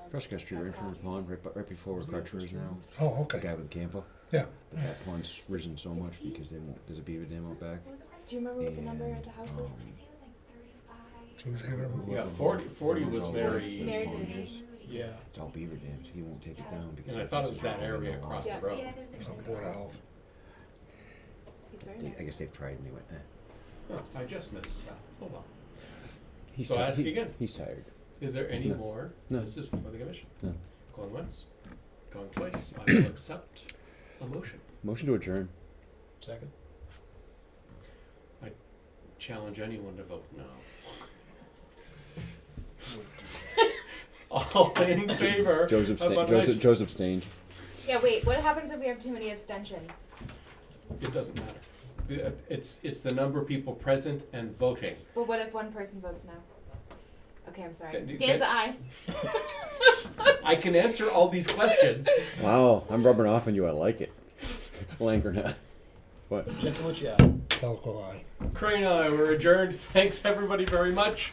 Prescott Street, right in front of the pond, right before where Crutcher is now. Oh, The okay. guy with the camper. Yeah. But that pond's risen so much because they won't. There's a beaver dam out back. Do you remember what the number of the house is? Um, I think it was like 35. So who's giving him? Yeah, 40 was Mary. Mary Moody. Yeah. It's all beaver dams. He won't take it down because. And I thought it was that area across Yeah. the road. Yeah, there's Oh, actually. Board of Health. He's very I nice. guess they've tried and they went. Huh, I just missed that. Hold on. He's So ask again. He's tired. Is there any No. more No. business before the commission? No. Going once, going twice. I will accept a motion. Motion to adjourn. Second. Challenge anyone to vote no. All in favor? Joe's of abstained. a nice- Joe's abstained. Yeah, wait, what happens if we have too many abstentions? It doesn't matter. It's the number of people present and voting. Well, what if one person votes no? Okay, I'm sorry. Then- Dan's aye. I can answer all these questions. Wow, I'm rubbing off on you. I like it. Like or not. What? Gentilucci, aye. Telco, aye. Crane, we're adjourned. Thanks everybody very much.